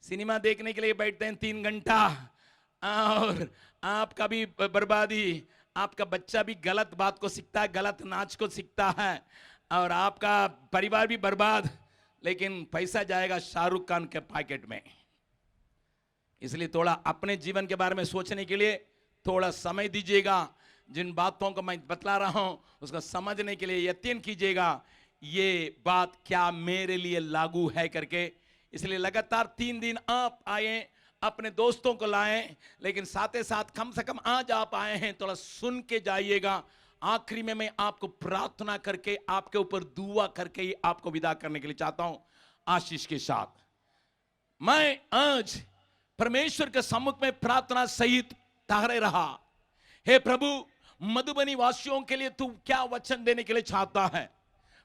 सिनेमा देखने के लिए बैठते हैं 3 घंटा, और आपका भी बर्बादी। आपका बच्चा भी गलत बात को सीखता है, गलत नाच को सीखता है, और आपका परिवार भी बर्बाद, लेकिन पैसा जाएगा शाहरुख खान के पैकेट में। इसलिए थोड़ा अपने जीवन के बारे में सोचने के लिए थोड़ा समय दीजिएगा। जिन बातों को मैं बतला रहा हूं उसको समझने के लिए यत्न कीजिएगा, ये बात क्या मेरे लिए लागू है करके। इसलिए लगातार 3 दिन आप आए, अपने दोस्तों को लाएं, लेकिन साथ ही साथ कम से कम आज आप आए हैं, थोड़ा सुन के जाइएगा। आखिरी में मैं आपको प्रार्थना करके आपके ऊपर दुआ करके ही आपको विदा करने के लिए चाहता हूं आशीष के साथ। मैं आज परमेश्वर के सम्मुख में प्रार्थना सहित ठहरे रहा। हे प्रभु, मधुबनी वासियों के लिए तू क्या वचन देने के लिए चाहता है?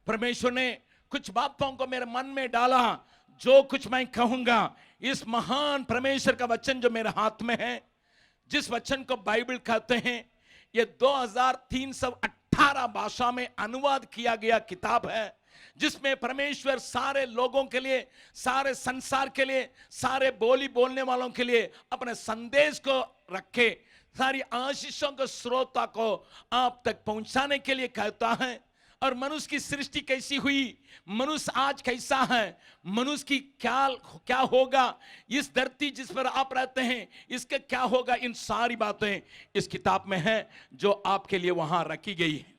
परमेश्वर ने कुछ बातों को मेरे मन में डाला, जो कुछ मैं कहूंगा इस महान परमेश्वर का वचन जो मेरे हाथ में है, जिस वचन को बाइबल कहते हैं, ये 2318 भाषा में अनुवाद किया गया किताब है, जिसमें परमेश्वर सारे लोगों के लिए, सारे संसार के लिए, सारे बोली बोलने वालों के लिए अपने संदेश को रखे, सारी आशीषों को श्रोता को आप तक पहुंचाने के लिए कहता है। और मनुष्य की सृष्टि कैसी हुई, मनुष्य आज कैसा है, मनुष्य की क्या होगा, इस धरती जिस पर आप रहते हैं इसका क्या होगा, इन सारी बातें इस किताब में है जो आपके लिए वहां रखी गई है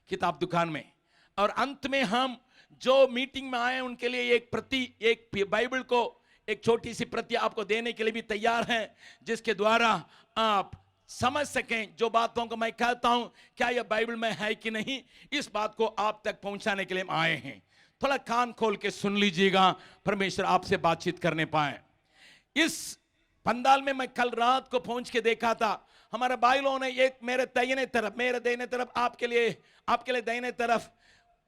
किताब दुकान में। और अंत में हम जो मीटिंग में आए उनके लिए एक बाइबल को एक छोटी सी प्रति आपको देने के लिए भी तैयार हैं, जिसके द्वारा आप समझ सकें जो बातों को मैं कहता हूं क्या यह बाइबल में है कि नहीं, इस बात को आप तक पहुंचाने के लिए आए हैं। थोड़ा कान खोल के सुन लीजिएगा, परमेश्वर आपसे बातचीत करने पाए। इस पंडाल में मैं कल रात को पहुंच के देखा था, हमारे भाइयों ने एक मेरे दाहिने तरफ, मेरे दाहिने तरफ, आपके लिए दाहिने तरफ,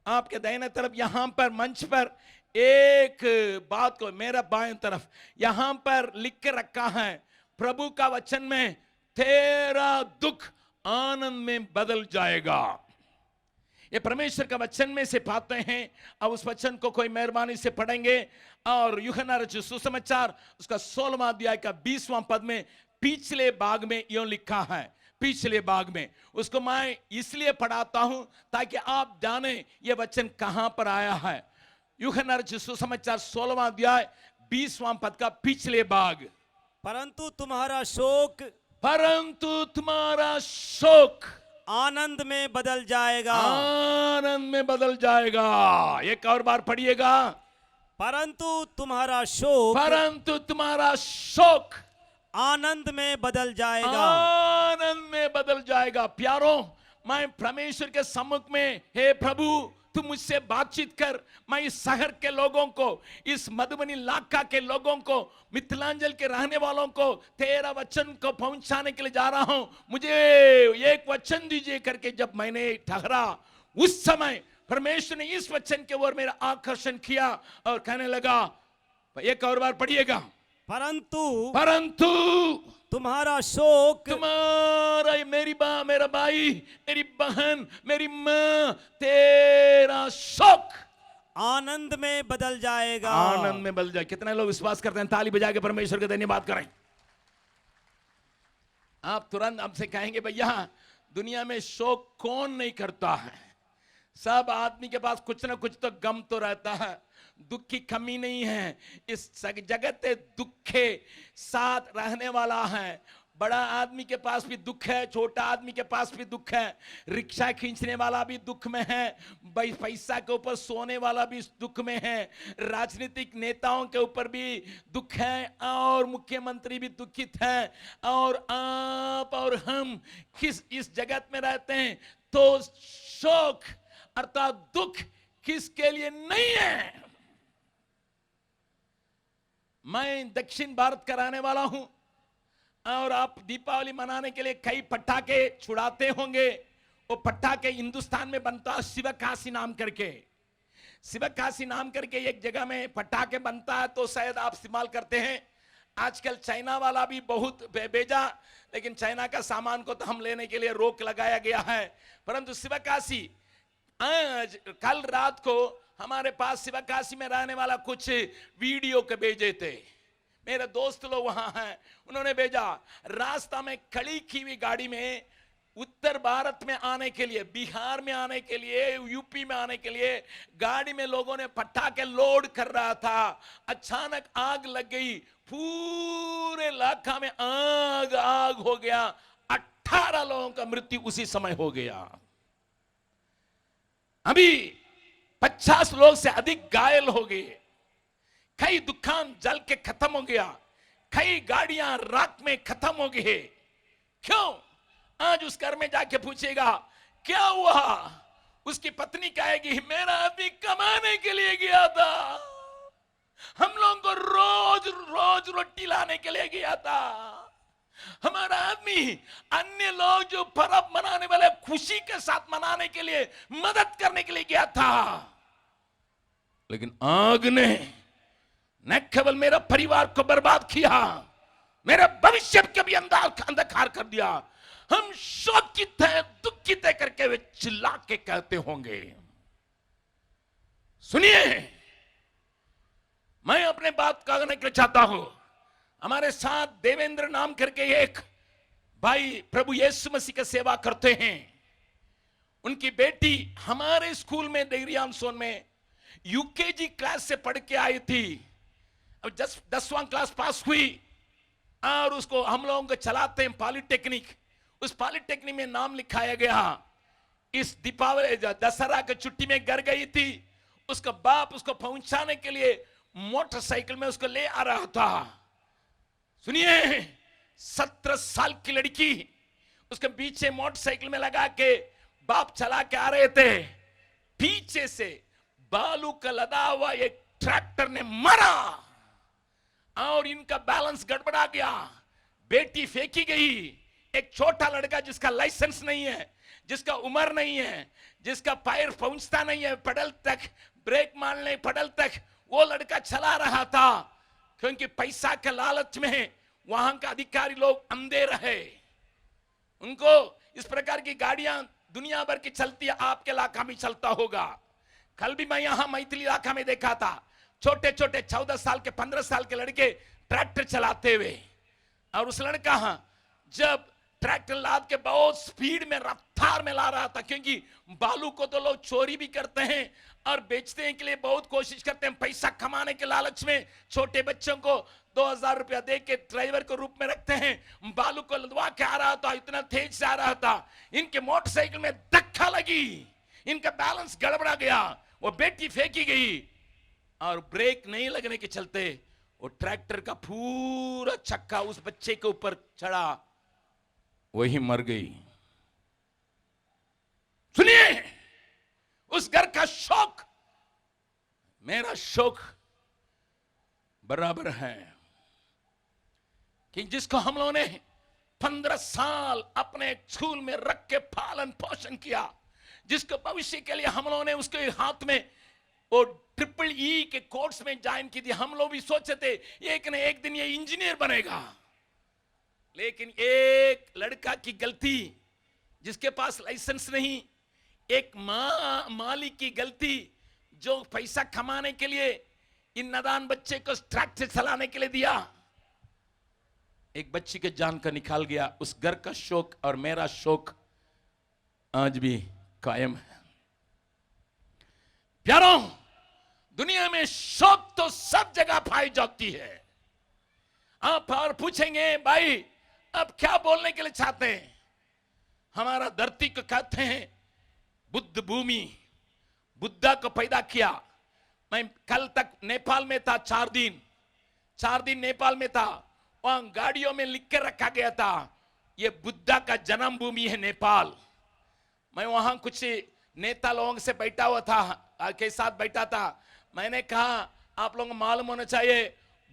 आपके दाहिने तरफ यहां पर मंच पर एक बात को, मेरा बाएं तरफ यहां पर लिख के रखा है, प्रभु का वचन में तेरा दुख आनंद में बदल जाएगा। ये परमेश्वर का वचन में से पाते हैं। अब उस वचन को कोई मेहरबानी से पढ़ेंगे। और यूहन्ना रचित सुसमाचार उसका 16वां अध्याय का 20वां पद में पिछले भाग में यूं लिखा है, पिछले भाग में, उसको मैं इसलिए पढ़ाता हूं ताकि आप जाने ये वचन कहां पर आया है। यूहन्ना रचित सुसमाचार 16वां अध्याय 20वां पद का पिछले भाग, परंतु तुम्हारा शोक आनंद में बदल जाएगा, आनंद में बदल जाएगा। एक और बार पढ़िएगा, परंतु तुम्हारा शोक आनंद में बदल जाएगा, आनंद में बदल जाएगा। प्यारों, मैं परमेश्वर के सम्मुख में, हे प्रभु तू मुझसे बातचीत कर, मैं इस शहर के लोगों को, इस मधुबनी इलाका के लोगों को, मिथिलांचल के रहने वालों को तेरा वचन को पहुंचाने के लिए जा रहा हूं, मुझे एक वचन दीजिए करके जब मैंने ठहरा, उस समय परमेश्वर ने इस वचन के ओर मेरा आकर्षण किया और कहने लगा, एक और बार पढ़िएगा, परंतु तुम्हारा शोक, मेरा भाई, मेरी बहन, मेरी मां, तेरा शोक आनंद में बदल जाएगा, आनंद में बदल जाए। कितने लोग विश्वास करते हैं? ताली बजा के परमेश्वर का धन्यवाद करें। आप तुरंत हमसे कहेंगे, भैया दुनिया में शोक कौन नहीं करता है? सब आदमी के पास कुछ ना कुछ तो गम तो रहता है, दुख की कमी नहीं है। इस जगत दुख के साथ रहने वाला है। बड़ा आदमी के पास भी दुख है, छोटा आदमी के पास भी दुख है, रिक्शा खींचने वाला भी दुख में है, पैसा के ऊपर सोने वाला भी दुख में है, राजनीतिक नेताओं के ऊपर भी दुख है, और मुख्यमंत्री भी दुखित है, और आप और हम किस इस जगत में रहते हैं, तो शोक अर्थात दुख किसके लिए नहीं है? मैं दक्षिण भारत का रहने वाला हूं, और आप दीपावली मनाने के लिए कई पटाखे छुड़ाते होंगे। वो पटाखे हिंदुस्तान में बनता है शिवकाशी नाम करके, शिवकाशी नाम करके एक जगह में पटाखे बनता है, तो शायद आप इस्तेमाल करते हैं। आजकल चाइना वाला भी बहुत भेजा, लेकिन चाइना का सामान को तो हम लेने के लिए रोक लगाया गया है। परंतु शिवकाशी, आज कल रात को हमारे पास शिवकाशी में रहने वाला कुछ वीडियो के भेजे थे, मेरे दोस्त लोग वहां हैं, उन्होंने भेजा, रास्ता में खड़ी की हुई गाड़ी में उत्तर भारत में आने के लिए, बिहार में आने के लिए, यूपी में आने के लिए गाड़ी में लोगों ने पटाखे लोड कर रहा था, अचानक आग लग गई, पूरे इलाका में आग हो गया, 18 लोगों का मृत्यु उसी समय हो गया। अभी 50 लोग से अधिक घायल हो गए, कई दुकान जल के खत्म हो गया, कई गाड़ियां राख में खत्म हो गई। क्यों? आज उस घर में जाके पूछेगा, क्या हुआ? उसकी पत्नी कहेगी मेरा आदमी कमाने के लिए गया था, हम लोगों को रोज रोज रोटी लाने के लिए गया था, हमारा आदमी अन्य लोग जो पर्व मनाने वाले खुशी के साथ मनाने के लिए मदद करने के लिए गया था, लेकिन आग ने न केवल मेरा परिवार को बर्बाद किया, मेरा भविष्य को भी अंधकार कर दिया। हम शोकित हैं, दुखित है करके वे चिल्ला के कहते होंगे। सुनिए, मैं अपने बात कहने के चाहता हूं। हमारे साथ देवेंद्र नाम करके एक भाई प्रभु यीशु मसीह की सेवा करते हैं। उनकी बेटी हमारे स्कूल में देरियामसोन में यूकेजी क्लास से पढ़ के आई थी। अब 10वां क्लास पास हुई और उसको हम लोगों को चलाते हैं पॉलिटेक्निक। उस पॉलिटेक्निक में नाम लिखाया गया। इस दीपावली दशहरा की छुट्टी में घर गई थी। उसका बाप उसको पहुंचाने के लिए मोटरसाइकिल में उसको ले आ रहा था। सुनिए, 17 साल की लड़की उसके पीछे मोटरसाइकिल में लगा के बाप चला के आ रहे थे। पीछे से बालू का लदा हुआ एक ट्रैक्टर ने मारा और इनका बैलेंस गड़बड़ा गया। बेटी फेंकी गई। एक छोटा लड़का जिसका लाइसेंस नहीं है, जिसका उम्र नहीं है, जिसका पैर पहुंचता नहीं है पेडल तक, ब्रेक मारने पेडल तक, वो लड़का चला रहा था। क्योंकि पैसा के लालच में वहां का अधिकारी लोग अंधे रहे। उनको इस प्रकार की गाड़ियां दुनिया भर की चलती है, आपके इलाका में चलता होगा। कल भी मैं यहां मैथिली इलाका में देखा था, छोटे छोटे 14 साल के 15 साल के लड़के ट्रैक्टर चलाते हुए। और उस लड़का जब ट्रैक्टर लाद के बहुत स्पीड में रफ्तार में ला रहा था, क्योंकि बालू को तो लोग चोरी भी करते हैं और बेचते हैं के लिए बहुत कोशिश करते हैं। पैसा कमाने के लालच में छोटे बच्चों को 2000 रुपया दे के ड्राइवर को रूप में रखते हैं। बालू को लदवा के आ रहा था, इतना तेज से आ रहा था, इनके मोटरसाइकिल में धक्का लगी, इनका बैलेंस गड़बड़ा गया, वो बेटी फेंकी गई और ब्रेक नहीं लगने के चलते वो ट्रैक्टर का पूरा चक्का उस बच्चे के ऊपर चढ़ा, वही मर गई। सुनिए, उस घर का शौक मेरा शौक बराबर है कि जिसको हम लोगों ने 15 साल अपने स्कूल में रख के पालन पोषण किया, जिसको भविष्य के लिए हम लोगों ने उसके हाथ में वो EEE के कोर्स में ज्वाइन की थी। हम लोग भी सोचे थे एक न एक दिन ये इंजीनियर बनेगा, लेकिन एक लड़का की गलती, जिसके पास लाइसेंस नहीं, एक मालिक की गलती जो पैसा कमाने के लिए इन नादान बच्चे को ट्रैक्टर चलाने के लिए दिया, एक बच्ची के जान का निकाल गया। उस घर का शौक और मेरा शौक आज भी कायम है। प्यारों, दुनिया में शौक तो सब जगह पाई जाती है। आप और पूछेंगे भाई अब क्या बोलने के लिए चाहते हैं? हमारा धरती को कहते हैं बुद्ध भूमि, बुद्धा को पैदा किया। मैं कल तक नेपाल में था, 4 दिन नेपाल में था। वहां गाड़ियों में लिख के रखा गया था ये बुद्धा का जन्म भूमि है नेपाल। मैं वहां कुछ नेता लोगों से बैठा हुआ था, के साथ बैठा था। मैंने कहा आप लोगों को मालूम होना चाहिए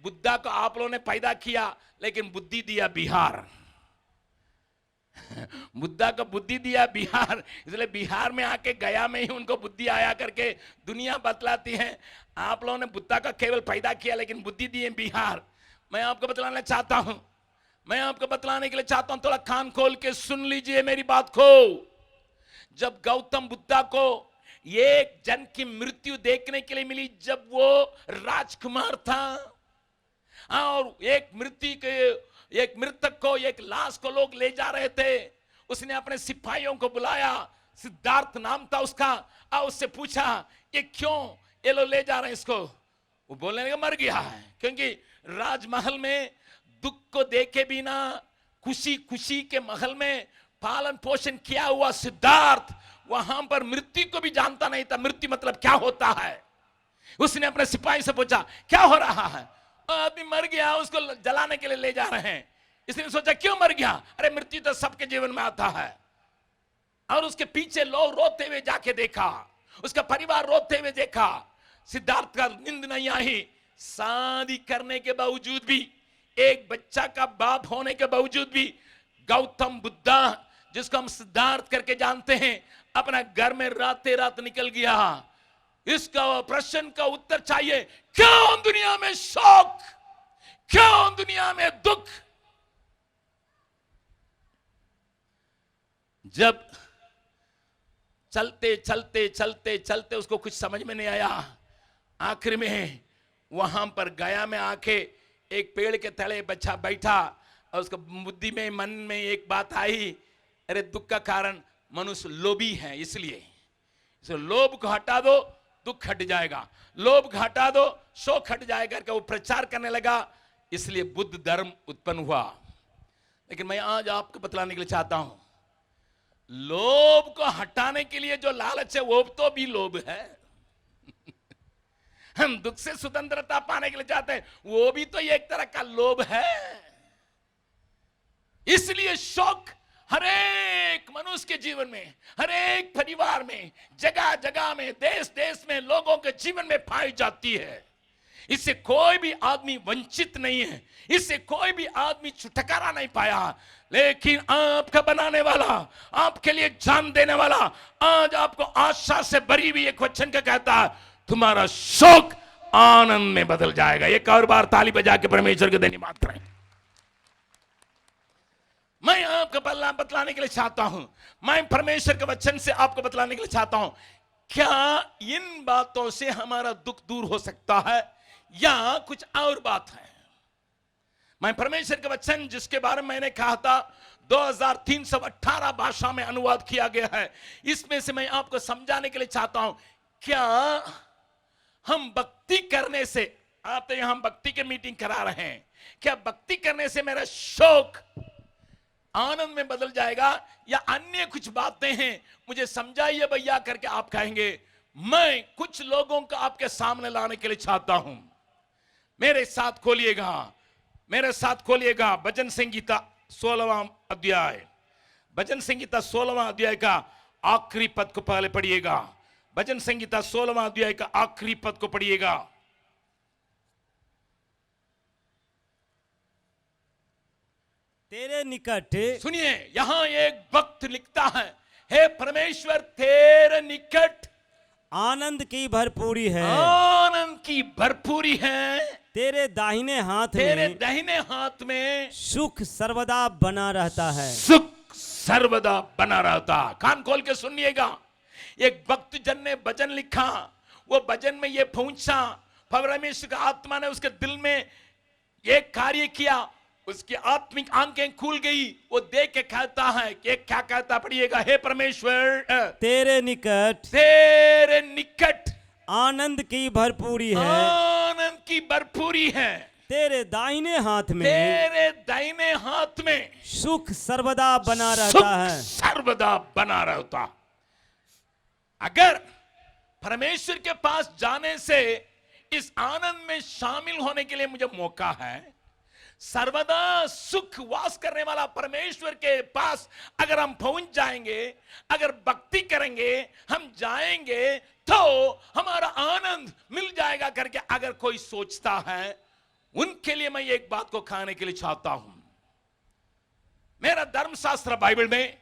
बुद्धा को आप लोगों ने पैदा किया, लेकिन बुद्धि दिया बिहार। बुद्धा को बुद्धि दिया बिहार, इसलिए बिहार में आके गया में ही उनको बुद्धि आया करके दुनिया बतलाती है। आप लोगों ने बुद्धा का केवल पैदा किया, लेकिन बुद्धि दी है बिहार। मैं आपको बतलाना चाहता हूं, मैं आपको बतलाने के लिए चाहता हूं, थोड़ा कान खोल के सुन लीजिए मेरी बात को। जब गौतम बुद्धा को एक जन की मृत्यु देखने के लिए मिली, जब वो राजकुमार था और एक मृतक को, एक लाश को लोग ले जा रहे थे, उसने अपने सिपाहियों को बुलाया, सिद्धार्थ नाम था उसका, और उससे पूछा ये क्यों ये लोग ले जा रहे हैं इसको? वो बोलने लगा मर गया है। क्योंकि राजमहल में दुख को देखे बिना खुशी खुशी के महल में पालन पोषण किया हुआ सिद्धार्थ वहां पर मृत्यु को भी जानता नहीं था, मृत्यु मतलब क्या होता है। उसने अपने सिपाही से पूछा क्या हो रहा है? आदमी मर गया, उसको जलाने के लिए ले जा रहे हैं। इसने सोचा क्यों मर गया? अरे मृत्यु तो सबके जीवन में आता है। और उसके पीछे लोग रोते हुए जाके देखा, उसका परिवार रोते हुए देखा। सिद्धार्थ का नींद नहीं आई। शादी करने के बावजूद भी, एक बच्चा का बाप होने के बावजूद भी, गौतम बुद्धा जिसको हम सिद्धार्थ करके जानते हैं, अपना घर में राते रात निकल गया। इसका प्रश्न का उत्तर चाहिए, क्यों दुनिया में शोक, क्यों दुनिया में दुख? जब चलते चलते चलते चलते उसको कुछ समझ में नहीं आया, आखिर में वहां पर गया में आके एक पेड़ के तले बच्चा बैठा और उसका बुद्धि में, मन में एक बात आई, अरे दुख का कारण मनुष्य लोभी है, इसलिए लोभ को हटा दो दुख हट जाएगा, लोभ को हटा दो शोक हट जाएगा करके वो प्रचार करने लगा। इसलिए बुद्ध धर्म उत्पन्न हुआ। लेकिन मैं आज आपको बतलाने के लिए चाहता हूं, लोभ को हटाने के लिए जो लालच है वो तो भी लोभ है। हम दुख से स्वतंत्रता पाने के लिए चाहते हैं, वो भी तो एक तरह का लोभ है। इसलिए शौक हरेक मनुष्य के जीवन में, हरेक परिवार में, जगह जगह में, देश देश में लोगों के जीवन में पाई जाती है। इससे कोई भी आदमी वंचित नहीं है, इससे कोई भी आदमी छुटकारा नहीं पाया। लेकिन आपका बनाने वाला, आपके लिए जान देने वाला आज आपको आशा से भरी हुई एक वचन का कहता है, तुम्हारा शोक आनंद में बदल जाएगा। एक और बार ताली बजा के परमेश्वर के धन्यवाद करें। मैं आपको बतलाने के लिए चाहता हूं, मैं परमेश्वर के वचन से आपको बतलाने के लिए चाहता हूं, क्या इन बातों से हमारा दुख दूर हो सकता है या कुछ और बात है? मैं परमेश्वर के वचन जिसके बारे में मैंने कहा था 2318 भाषा में अनुवाद किया गया है, इसमें से मैं आपको समझाने के लिए चाहता हूं, क्या हम भक्ति करने से, आप तो यहां भक्ति की मीटिंग करा रहे हैं, क्या भक्ति करने से मेरा शोक आनंद में बदल जाएगा या अन्य कुछ बातें हैं? मुझे समझाइए भैया करके आप कहेंगे। मैं कुछ लोगों को आपके सामने लाने के लिए चाहता हूं। मेरे साथ खोलिएगा, मेरे साथ खोलिएगा भजन संगीता 16वां अध्याय, भजन संगीता 16वां अध्याय का आखिरी पद को पहले पढ़िएगा। भजन संगीता 16वां अध्याय का आखिरी पद को पढ़िएगा। तेरे निकट, सुनिए, यहां एक भक्त लिखता है, हे परमेश्वर तेरे निकट आनंद की भरपूरी है, आनंद की भरपूरी है, तेरे दाहिने हाथ तेरे में, दाहिने हाथ में सुख सर्वदा बना रहता है, सुख सर्वदा बना रहता। कान खोल के सुनिएगा, एक भक्त जन ने भजन लिखा, वो भजन में ये पहुंचा, परमेश्वर का आत्मा ने उसके दिल में एक कार्य किया, उसकी आत्मिक आंखें खुल गई, वो देख के कहता है कि क्या कहता, पढ़िएगा, हे परमेश्वर तेरे निकट, तेरे निकट आनंद की भरपूरी है, आनंद की भरपूरी है, तेरे दाहिने हाथ में, तेरे दाहिने हाथ में सुख सर्वदा बना रहता है, सर्वदा बना रहता। अगर परमेश्वर के पास जाने से इस आनंद में शामिल होने के लिए मुझे मौका है, सर्वदा सुख वास करने वाला परमेश्वर के पास अगर हम पहुंच जाएंगे, अगर भक्ति करेंगे, हम जाएंगे तो हमारा आनंद मिल जाएगा करके अगर कोई सोचता है, उनके लिए मैं एक बात को कहने के लिए चाहता हूं। मेरा धर्मशास्त्र बाइबल में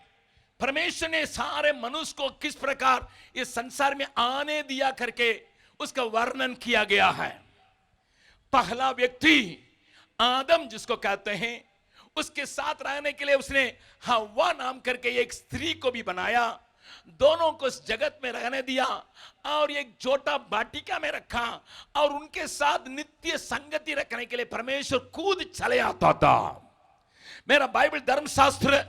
परमेश्वर ने सारे मनुष्य को किस प्रकार इस संसार में आने दिया करके उसका वर्णन किया गया है। पहला व्यक्ति आदम जिसको कहते हैं, उसके साथ रहने के लिए उसने हव्वा नाम करके एक स्त्री को भी बनाया, दोनों को इस जगत में रहने दिया और एक छोटा वाटिका में रखा और उनके साथ नित्य संगति रखने के लिए परमेश्वर कूद चले आता था। मेरा बाइबल धर्मशास्त्र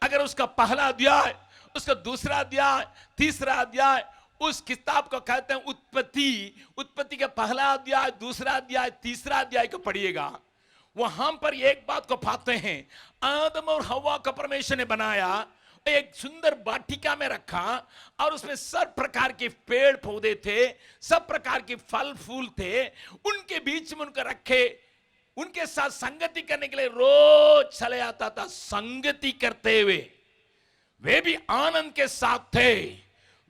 अगर उसका पहला अध्याय, उसका दूसरा अध्याय, तीसरा अध्याय, उस किताब को कहते हैं उत्पत्ति, उत्पत्ति का पहला अध्याय, दूसरा अध्याय, तीसरा अध्याय को पढ़िएगा, वहां पर एक बात को पाते हैं, आदम और हव्वा को परमेश्वर ने बनाया, एक सुंदर वाटिका में रखा और उसमें सब प्रकार के पेड़ पौधे थे, सब प्रकार के फल फूल थे, उनके बीच में उनको रखे, उनके साथ संगति करने के लिए रोज चले आता था। संगति करते हुए वे भी आनंद के साथ थे,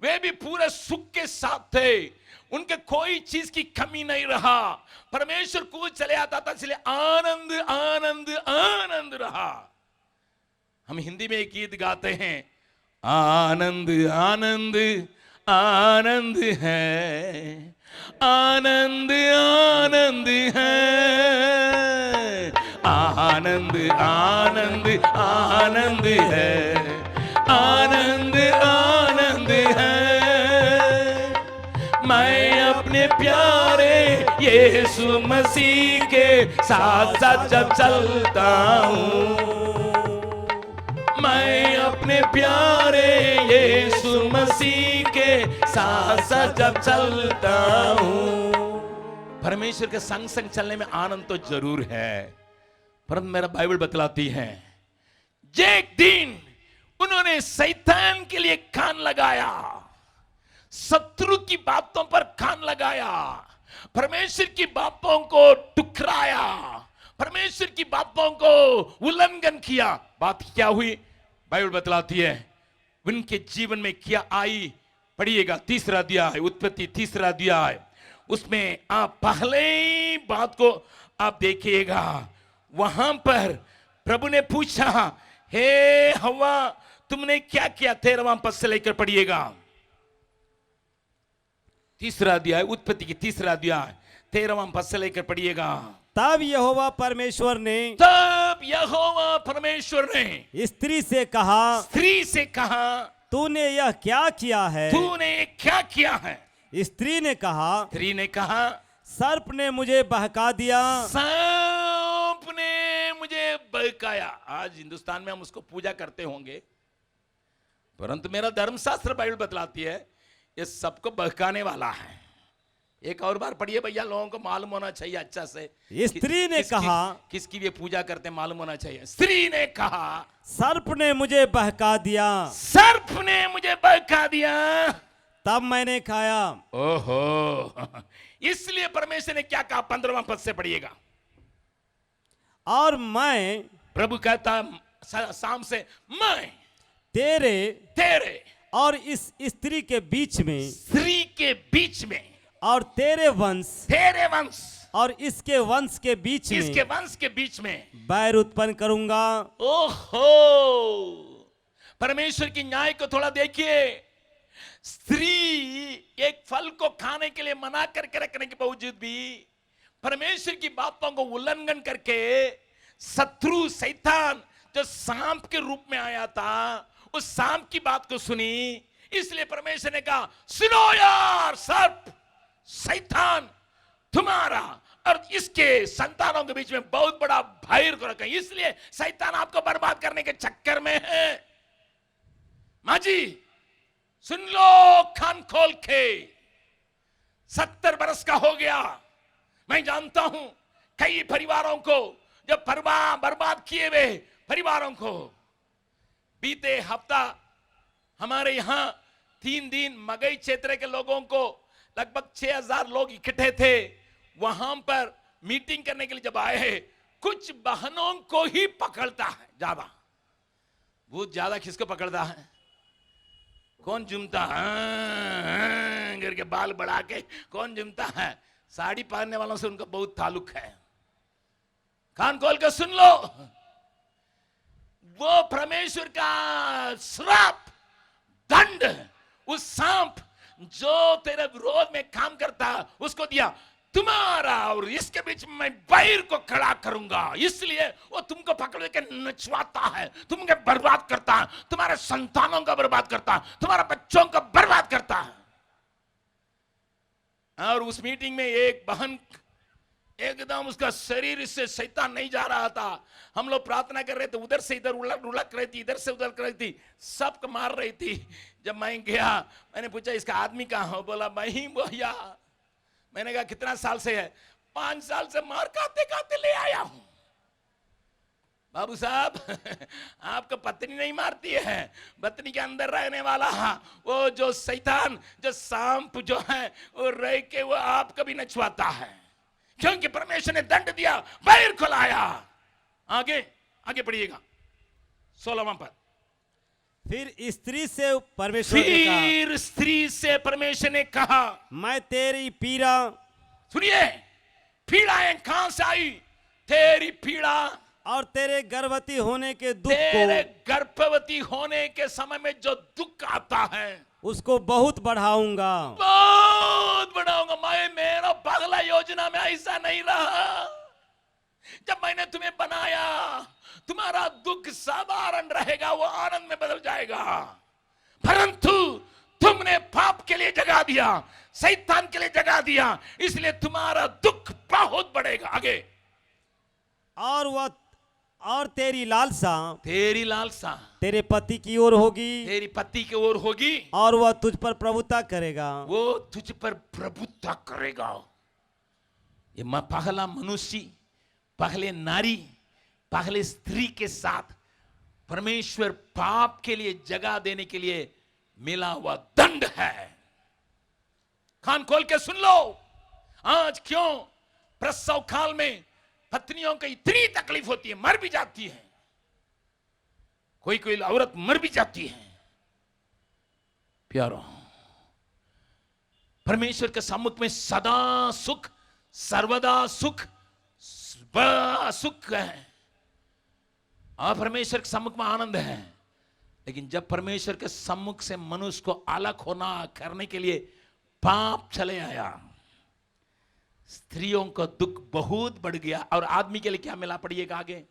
वे भी पूरे सुख के साथ थे, उनके कोई चीज की कमी नहीं रहा। परमेश्वर को चले आता था, इसलिए आनंद आनंद आनंद रहा। हम हिंदी में एक गीत गाते हैं, आनंद आनंद आनंद है, आनंद आनंद है, आनंद आनंद आनंद है, आनंद आनंद है। मैं अपने प्यारे यीशु मसीह के साथ साथ जब चलता हूँ, मैं अपने प्यारे यीशु मसीह के साथ साथ जब चलता हूँ। परमेश्वर के संग संग चलने में आनंद तो जरूर है, परंतु मेरा बाइबल बतलाती है एक दिन उन्होंने शैतान के लिए कान लगाया, शत्रु की बातों पर कान लगाया, परमेश्वर की बातों को टुकराया, परमेश्वर की बातों को उल्लंघन किया। बात क्या हुई बाइबल बतलाती है, उनके जीवन में क्या आई। पढ़िएगा 3 अध्याय, उत्पत्ति 3 अध्याय, उसमें आप पहले ही बात को आप देखिएगा। वहां पर प्रभु ने पूछा, हे हव्वा तुमने क्या किया। 13वां पद से लेकर पढ़िएगा, 3 अध्याय, उत्पत्ति की 3 अध्याय 13वां पद से लेकर पढ़िएगा। तब यहोवा परमेश्वर ने स्त्री से कहा, तूने यह क्या किया है? तूने क्या किया है? स्त्री ने कहा, सर्प ने मुझे बहका दिया। सांप ने मुझे बहकाया। आज हिंदुस्तान में हम उसको पूजा करते होंगे, परंतु मेरा धर्मशास्त्र बाइबल बतलाती है ये सबको बहकाने वाला है। एक और बार पढ़िए भैया, लोगों को मालूम होना चाहिए अच्छा से। स्त्री ने कहा, किसकी ये पूजा करते मालूम होना चाहिए। स्त्री ने कहा, सर्प ने मुझे बहका दिया। सर्प ने मुझे बहका दिया, तब मैंने खाया। ओहो, इसलिए परमेश्वर ने क्या कहा, 15वां पद से पढ़िएगा। और मैं, प्रभु कहता शाम से, मैं तेरे और इस स्त्री के बीच में, स्त्री के बीच में, और तेरे वंश और इसके वंश के बीच में बैर उत्पन्न करूंगा। ओहो, परमेश्वर की न्याय को थोड़ा देखिए। स्त्री एक फल को खाने के लिए मना करके रखने के बावजूद भी परमेश्वर की बातों को उल्लंघन करके शत्रु शैतान जो सांप के रूप में आया था, उस सांप की बात को सुनी। इसलिए परमेश्वर ने कहा, सुनो यार, सर्प शैतान तुम्हारा और इसके संतानों के बीच में बहुत बड़ा भय को रखें। इसलिए शैतान आपको बर्बाद करने के चक्कर में है। माँ जी सुन लो कान खोल के, 70 बरस का हो गया। मैं जानता हूं कई परिवारों को, जब बर्बाद किए हुए परिवारों को। बीते हफ्ता हमारे यहां 3 दिन मगई क्षेत्र के लोगों को लगभग 6000 लोग इकट्ठे थे। वहां पर मीटिंग करने के लिए जब आए हैं, कुछ बहनों को ही पकड़ता है ज्यादा। बहुत ज्यादा किसको पकड़ता है? कौन जुमता है करके बाल बढ़ा के कौन जुमता है? साड़ी पहनने वालों से उनका बहुत ताल्लुक है। कान खोल कर सुन लो, वो परमेश्वर का श्राप दंड उस सांप जो तेरे विरोध में काम करता उसको दिया। तुम्हारा और इसके बीच में मैं बैर को खड़ा करूंगा। इसलिए वो तुमको पकड़ के नचवाता है, तुमको बर्बाद करता है, तुम्हारे संतानों का बर्बाद करता है, तुम्हारे बच्चों का बर्बाद करता है। और उस मीटिंग में एक बहन एकदम उसका शरीर इससे शैतान नहीं जा रहा था। हम लोग प्रार्थना कर रहे थे, उधर से इधर उलट रही थी, इधर से उधर कर रही थी, सबको मार रही थी। जब मैं गया मैंने पूछा इसका आदमी कहाँ हो? बोला मैं ही भैया। मैंने कहा कितना साल से है? 5 साल से मार खाते खाते ले आया हूं। बाबू साहब आपको पत्नी नहीं मारती है, पत्नी के अंदर रहने वाला वो जो शैतान जो सांप जो है वो रह के वो आपको भी नचवाता है, क्योंकि परमेश्वर ने दंड दिया, बैर खुलाया। आगे पढ़िएगा 16वां पद। फिर स्त्री से परमेश्वर ने कहा, फिर स्त्री से परमेश्वर ने कहा, मैं तेरी पीड़ा, सुनिए, पीड़ाएं कहां से आई? तेरी पीड़ा और तेरे गर्भवती होने के दुख तेरे को, गर्भवती होने के समय में जो दुख आता है उसको बहुत बढ़ाऊंगा। बहुत बढ़ाऊंगा। मैं, मेरा पगला योजना में ऐसा नहीं रहा। जब मैंने तुम्हें बनाया, तुम्हारा दुख साधारण रहेगा, वो आनंद में बदल जाएगा। परंतु तुमने पाप के लिए जगा दिया, शैतान के लिए जगा दिया, इसलिए तुम्हारा दुख बहुत बढ़ेगा आगे। और तेरी लालसा तेरे पति की ओर होगी, तेरी पति की ओर होगी, और वह तुझ पर प्रभुता करेगा। वो तुझ पर प्रभुता करेगा। ये पहला मनुष्य, पहले नारी, पहले स्त्री के साथ परमेश्वर पाप के लिए जगह देने के लिए मिला हुआ दंड है। कान खोल के सुन लो। आज क्यों प्रसव काल में पत्नियों को इतनी तकलीफ होती है, मर भी जाती है, कोई कोई औरत मर भी जाती है। प्यारो, परमेश्वर के सम्मुख में सदा सुख, सर्वदा सुख, सुख है, और परमेश्वर के सम्मुख में आनंद है। लेकिन जब परमेश्वर के सम्मुख से मनुष्य को अलग होना करने के लिए पाप चले आया, स्त्रियों का दुख बहुत बढ़ गया। और आदमी के लिए क्या मिला, पड़िएगा आगे।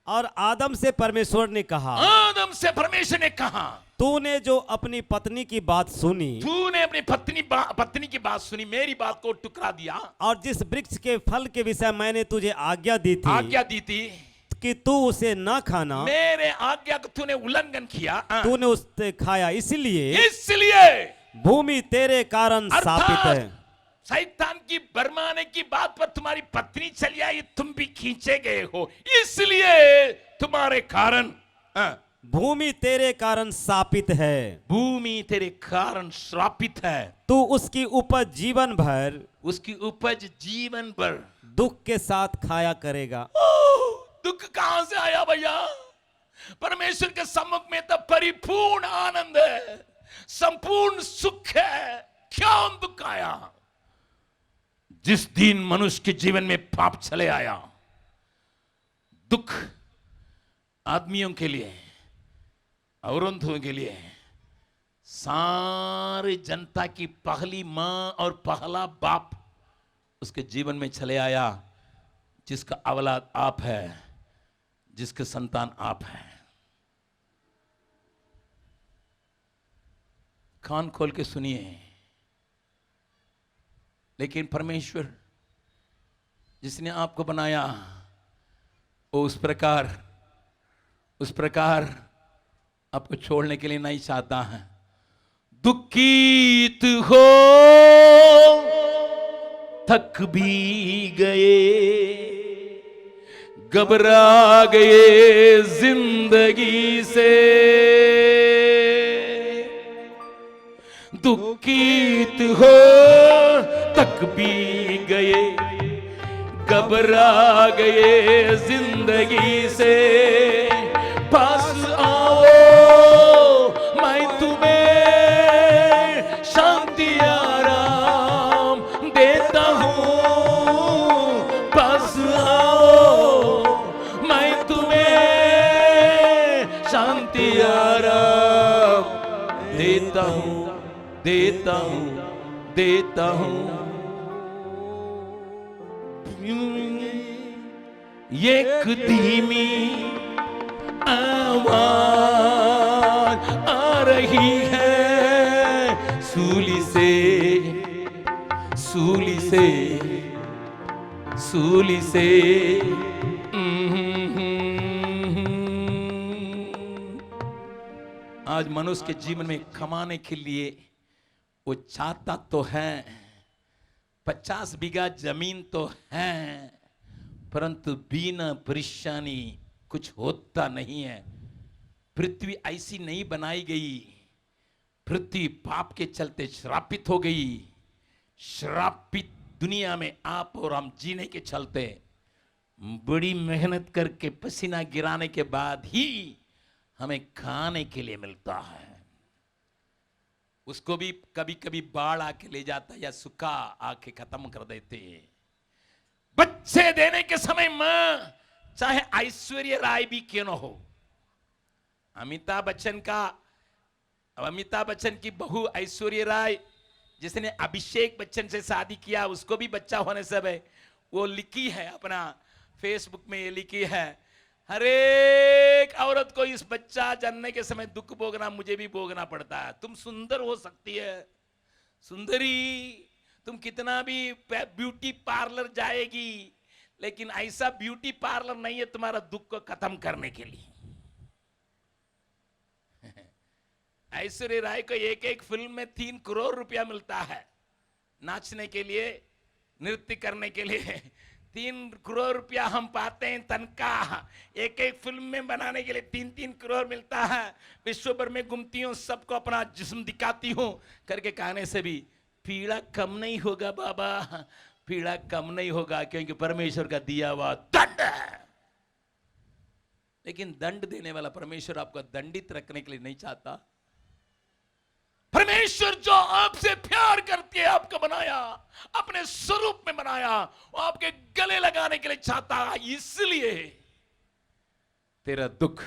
और आदम से परमेश्वर ने कहा, आदम से परमेश्वर ने कहा, तूने जो अपनी पत्नी की बात सुनी, तूने अपनी पत्नी की बात सुनी, मेरी बात को टुकरा दिया, और जिस वृक्ष के फल के विषय मैंने तुझे आज्ञा दी थी कि तू उसे न खाना, मेरे आज्ञा को तूने उल्लंघन किया, तूने उससे खाया, इसलिए भूमि तेरे कारण शापित है। शैतान की बरमाने की बात पर तुम्हारी पत्नी चली आई, तुम भी खींचे गए हो, इसलिए तुम्हारे कारण भूमि तेरे कारण शापित है। भूमि तेरे कारण श्रापित है। तू उसकी उपज जीवन भर, उसकी उपज जीवन भर दुख के साथ खाया करेगा। दुख कहां से आया भैया? परमेश्वर के सम्मुख में तो परिपूर्ण आनंद है, संपूर्ण सुख है, क्यों दुख आया? जिस दिन मनुष्य के जीवन में पाप चले आया, दुख आदमियों के लिए, औरतों के लिए, सारी जनता की पहली मां और पहला बाप उसके जीवन में चले आया, जिसका औलाद आप है, जिसके संतान आप है। कान खोल के सुनिए। लेकिन परमेश्वर जिसने आपको बनाया, वो उस प्रकार आपको छोड़ने के लिए नहीं चाहता है। दुखित हो थक भी गए, घबरा गए जिंदगी से, दुखित हो थक भी गए, घबरा गए जिंदगी से, पास आओ मैं तुम्हें शांति आराम देता हूँ, पास आओ मैं तुम्हें शांति आराम देता हूँ, देता हूँ, देता हूँ। एक धीमी आवाज आ रही है सूली से, सूली से, सूली से। आज मनुष्य के जीवन में कमाने के लिए वो चाहता तो है, 50 बीघा जमीन तो है, परंतु बिना परेशानी कुछ होता नहीं है। पृथ्वी ऐसी नहीं बनाई गई, पृथ्वी पाप के चलते श्रापित हो गई। श्रापित दुनिया में आप और हम जीने के चलते बड़ी मेहनत करके पसीना गिराने के बाद ही हमें खाने के लिए मिलता है, उसको भी कभी कभी बाढ़ आके ले जाता है या सूखा आके खत्म कर देते हैं। बच्चे देने के समय मां चाहे ऐश्वर्या राय भी क्यों न हो, अमिताभ बच्चन की बहू ऐश्वर्या राय जिसने अभिषेक बच्चन से शादी किया, उसको भी बच्चा होने से है, वो लिखी है अपना फेसबुक में, ये लिखी है, हर एक औरत को इस बच्चा जन्मने के समय दुख भोगना मुझे भी भोगना पड़ता है। तुम सुंदर हो सकती है, सुंदरी, तुम कितना भी ब्यूटी पार्लर जाएगी, लेकिन ऐसा ब्यूटी पार्लर नहीं है तुम्हारा दुख को खत्म करने के लिए। ऐश्वर्या राय को एक एक फिल्म में 3 करोड़ रुपया मिलता है, नाचने के लिए, नृत्य करने के लिए 3 करोड़ रुपया हम पाते हैं तनख्वाह, एक एक फिल्म में बनाने के लिए 3-3 करोड़ मिलता है। विश्व भर में घूमती हूँ, सबको अपना जिस्म दिखाती हूँ करके कहने से भी पीड़ा कम नहीं होगा बाबा, पीड़ा कम नहीं होगा, क्योंकि परमेश्वर का दिया हुआ दंड है। लेकिन दंड देने वाला परमेश्वर आपको दंडित रखने के लिए नहीं चाहता। परमेश्वर जो आपसे प्यार करती है, आपको बनाया, अपने स्वरूप में बनाया, वो आपके गले लगाने के लिए चाहता है। इसलिए तेरा दुख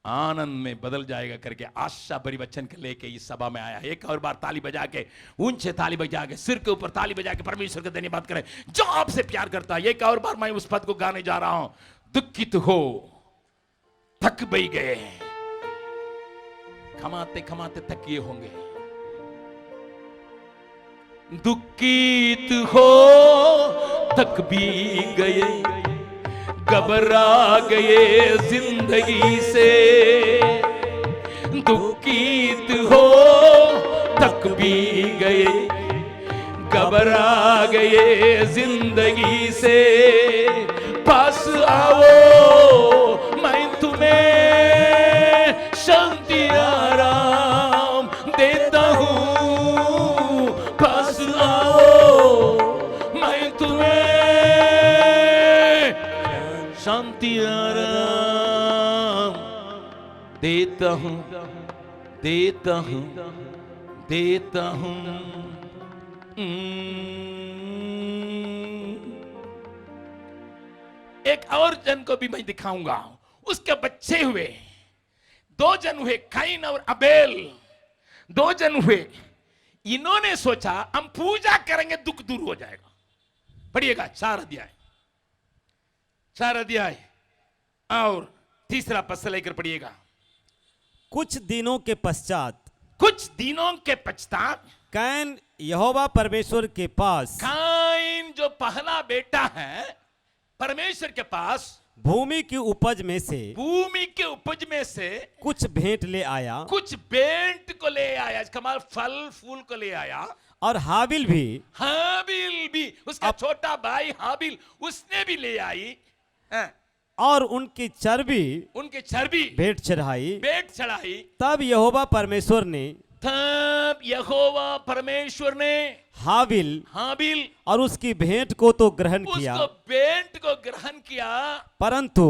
आनंद में बदल जाएगा करके आशा परिवचन के लेके इस सभा में आया। एक और बार ताली बजा के, ऊंचे ताली बजा के, सिर के ऊपर ताली बजा के परमेश्वर को धन्यवाद करें जो आपसे प्यार करता है। एक और बार मैं उस पद को गाने जा रहा हूं, दुखित हो थक भी गए, खमाते खमाते थकिए होंगे, दुखित हो थक भी गए, घबरा गए जिंदगी से, दुखित हो थक भी गए, घबरा गए जिंदगी से, पास आओ मैं तुम्हें शांति आराम देता हूं, पास आओ मैं तुम्हें शांति आराम देता हूं, देता हूं, देता हूं। एक और जन को भी मैं दिखाऊंगा, उसके बच्चे हुए, 2 जन हुए, कैन और अबेल, 2 जन हुए। इन्होंने सोचा हम पूजा करेंगे दुख दूर हो जाएगा। पढ़िएगा 4 अध्याय और 3 पद से लेकर पढ़िएगा। कुछ दिनों के पश्चात कैन यहोवा परमेश्वर के पास, कैन जो पहला बेटा है परमेश्वर के पास, भूमि की उपज में से कुछ भेंट ले आया, कुछ भेंट को ले आया, इसका मतलब फल फूल को ले आया। और हाबिल भी उसका छोटा भाई हाबिल, उसने भी ले आई और उनकी चर्बी भेंट चढ़ाई। तब यहोवा परमेश्वर ने हाबिल और उसकी भेंट को तो ग्रहण किया, परंतु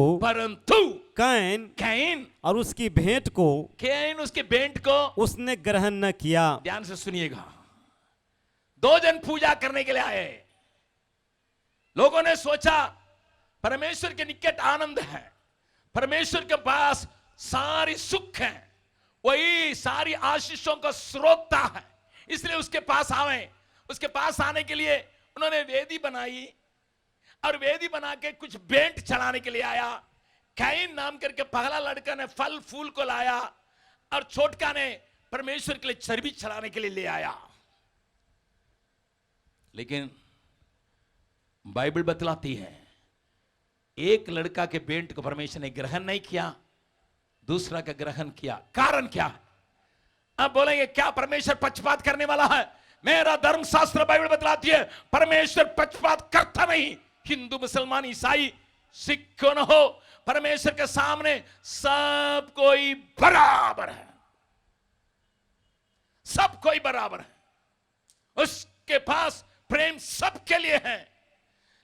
कैन और उसकी भेंट को उसने ग्रहण न किया। ध्यान से सुनिएगा, 2 जन पूजा करने के लिए आए। लोगों ने सोचा परमेश्वर के निकट आनंद है, परमेश्वर के पास सारी सुख है, वही सारी आशीषों का स्रोत है, इसलिए उसके पास आवे। उसके पास आने के लिए उन्होंने वेदी बनाई और वेदी बना के कुछ भेंट चढ़ाने के लिए आया। कैन नाम करके पहला लड़का ने फल फूल को लाया और छोटका ने परमेश्वर के लिए चर्बी चढ़ाने के लिए ले आया। लेकिन बाइबल बतलाती है एक लड़का के भेंट को परमेश्वर ने ग्रहण नहीं किया, दूसरा का ग्रहण किया। कारण क्या है? अब बोलेंगे क्या परमेश्वर पक्षपात करने वाला है? मेरा धर्मशास्त्र बाइबल बतलाती है परमेश्वर पक्षपात करता नहीं। हिंदू मुसलमान ईसाई सिख क्यों न हो, परमेश्वर के सामने सब कोई बराबर है, सब कोई बराबर है। उसके पास प्रेम सबके लिए है।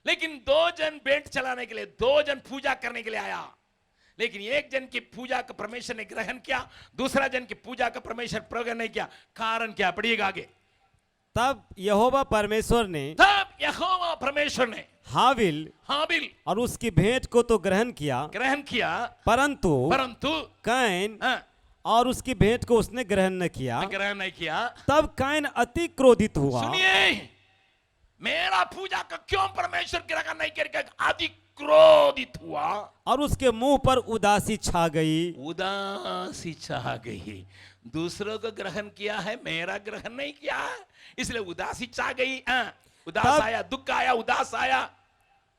लेकिन 2 जन भेंट चलाने के लिए, 2 जन पूजा करने के लिए आया, लेकिन एक जन की पूजा का परमेश्वर ने ग्रहण किया, दूसरा जन की पूजा का परमेश्वर प्रकट नहीं किया। कारण क्या? पढ़िएगा आगे। तब यहोवा परमेश्वर ने हाबिल और उसकी भेंट को तो ग्रहण किया, परंतु कैन और उसकी भेंट को उसने ग्रहण नहीं किया। तब कैन अति क्रोधित हुआ। सुनिए, मेरा पूजा का क्यों परमेश्वर ग्रहण नहीं करके अति क्रोधित हुआ, और उसके मुंह पर उदासी छा गई। दूसरों को ग्रहण किया है, मेरा ग्रहण नहीं किया है, इसलिए उदासी छा गई। उदास आया, दुख आया, उदास आया।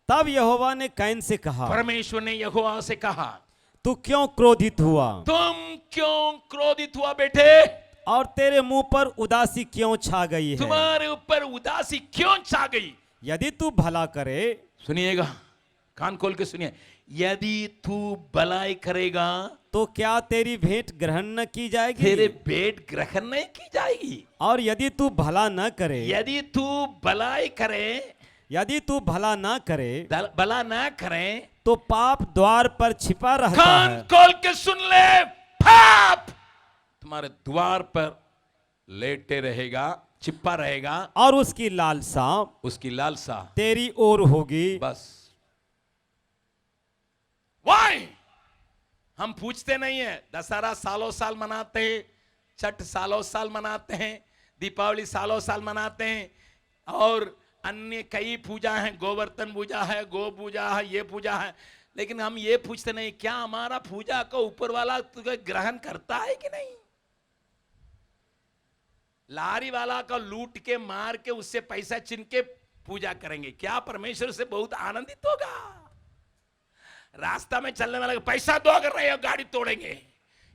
तब यहोवा ने कैन से कहा, परमेश्वर ने यहोवा से कहा, तू क्यों क्रोधित हुआ? तुम क्यों क्रोधित हुआ बेटे? और तेरे मुंह पर उदासी क्यों छा गई है? तुम्हारे ऊपर उदासी क्यों छा गई? यदि तू भला करे, सुनिएगा, कान खोल के सुनिए, यदि तू भलाई करेगा तो क्या तेरी भेंट ग्रहण न की जाएगी? तेरे भेंट ग्रहण नहीं की जाएगी। और यदि तू भला न करे, यदि तू भलाई करे, यदि तू भला ना करे, भला ना करे, तो पाप द्वार पर छिपा रहता कान है। खोल के सुन ले, पाप तुम्हारे द्वार पर लेटे रहेगा, छिपा रहेगा, और उसकी लालसा तेरी ओर होगी। बस वाई हम पूछते नहीं है। दशहरा सालों साल मनाते हैं, छठ सालों साल मनाते हैं, दीपावली सालों साल मनाते हैं, और अन्य कई पूजा हैं, गोवर्धन पूजा है, गो पूजा है, ये पूजा है। लेकिन हम ये पूछते नहीं, क्या हमारा पूजा को ऊपर वाला तुझे ग्रहण करता है कि नहीं? लारी वाला का लूट के मार के उससे पैसा छीन के पूजा करेंगे, क्या परमेश्वर से बहुत आनंदित होगा? रास्ता में चलने वाले को पैसा दो अगर रहे हो गाड़ी तोड़ेंगे,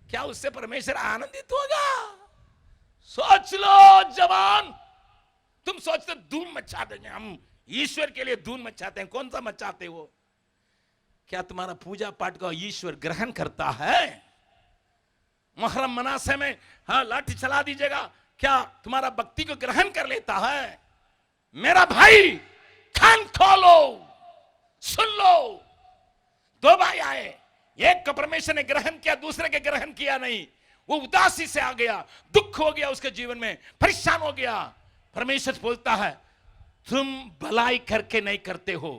क्या उससे परमेश्वर आनंदित होगा? सोच लो जवान, तुम सोचते धूम मचा देंगे, हम ईश्वर के लिए धूम मचाते हैं। कौन सा मचाते हो? क्या तुम्हारा पूजा पाठ को ईश्वर ग्रहण करता है? मुहर्रम मनासे में हाँ लाठी चला दीजिएगा, क्या तुम्हारा भक्ति को ग्रहण कर लेता है? मेरा भाई कान खोलो, सुन लो। दो भाई आए, एक को परमेश्वर ने ग्रहण किया, दूसरे के ग्रहण किया नहीं। वो उदासी से आ गया, दुख हो गया उसके जीवन में, परेशान हो गया। परमेश्वर बोलता है, तुम भलाई करके नहीं करते हो,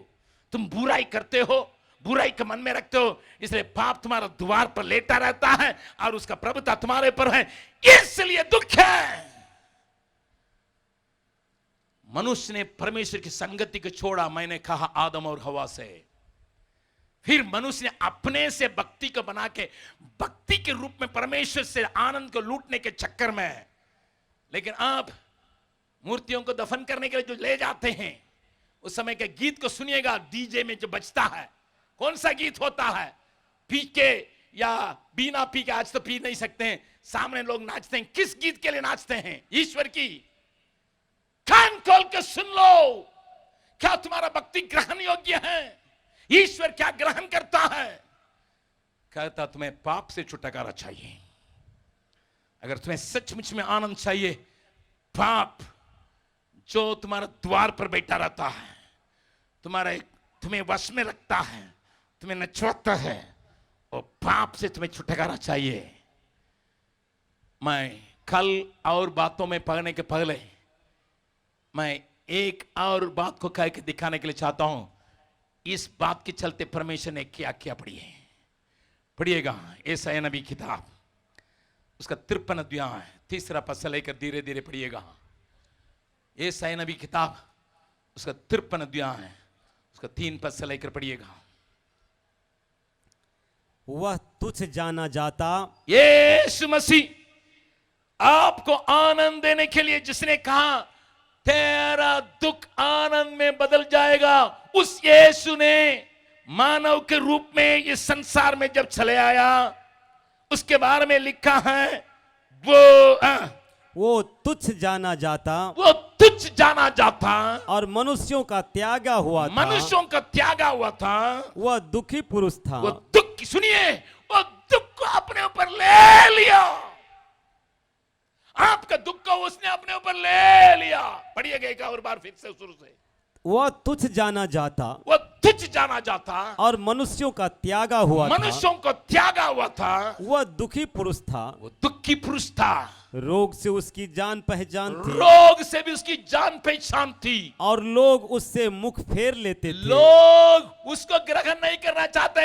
तुम बुराई करते हो, बुराई का मन में रखते हो, इसलिए पाप तुम्हारा द्वार पर लेटा रहता है और उसका प्रभुता तुम्हारे पर है, इसलिए दुख है। मनुष्य ने परमेश्वर की संगति को छोड़ा, मैंने कहा आदम और हवा से। फिर मनुष्य ने अपने से भक्ति को बना के भक्ति के रूप में परमेश्वर से आनंद को लूटने के चक्कर में, लेकिन आप मूर्तियों को दफन करने के लिए जो ले जाते हैं, उस समय के गीत को सुनिएगा, डीजे में जो बजता है, कौन सा गीत होता है? पी के या बिना पी के, आज तो पी नहीं सकते हैं, सामने लोग नाचते हैं। किस गीत के लिए नाचते हैं? ईश्वर की। कान खोल के सुन लो, क्या तुम्हारा भक्ति ग्रहण योग्य है? ईश्वर क्या ग्रहण करता है? कहता तुम्हें पाप से छुटकारा चाहिए। अगर तुम्हें सचमुच में आनंद चाहिए, पाप जो तुम्हारा द्वार पर बैठा रहता है, तुम्हें वश में रखता है, तुम्हें नचवाता है, और पाप से तुम्हें छुटकारा चाहिए। मैं कल और बातों में पढ़ने के पहले मैं एक और बात को कह के दिखाने के लिए चाहता हूं। इस बात के चलते परमेश्वर ने क्या क्या पढ़िएगा। यशायाह नबी किताब उसका 53 अध्याय 3 पद से लेकर धीरे धीरे पढ़िएगा। यशायाह नबी किताब उसका 53 अध्याय उसका 3 पद से लेकर पढ़िएगा। वह तुझ जाना जाता, यीशु मसीह आपको आनंद देने के लिए जिसने कहा तेरा दुख आनंद में बदल जाएगा, उस यीशु ने मानव के रूप में इस संसार में जब चले आया, उसके बारे में लिखा है वो तुच्छ जाना जाता, वो तुच्छ जाना जाता और मनुष्यों का त्यागा हुआ था, मनुष्यों का त्यागा हुआ था। वह दुखी पुरुष था, वो दुख, सुनिए, वो दुख को अपने ऊपर ले लिया। आपका दुख को उसने अपने ऊपर ले लिया। पढ़िएगा एक और बार फिर से शुरू से। वह तुच्छ जाना जाता, वह तुच्छ जाना जाता और मनुष्यों का त्यागा हुआ था, मनुष्यों को त्यागा हुआ था। वह दुखी पुरुष था, वो दुखी पुरुष था, रोग से उसकी जान पहचान थी, रोग से भी उसकी जान पहचान थी, और लोग उससे मुख फेर लेते थे। लोग उसको ग्रहण नहीं करना चाहते।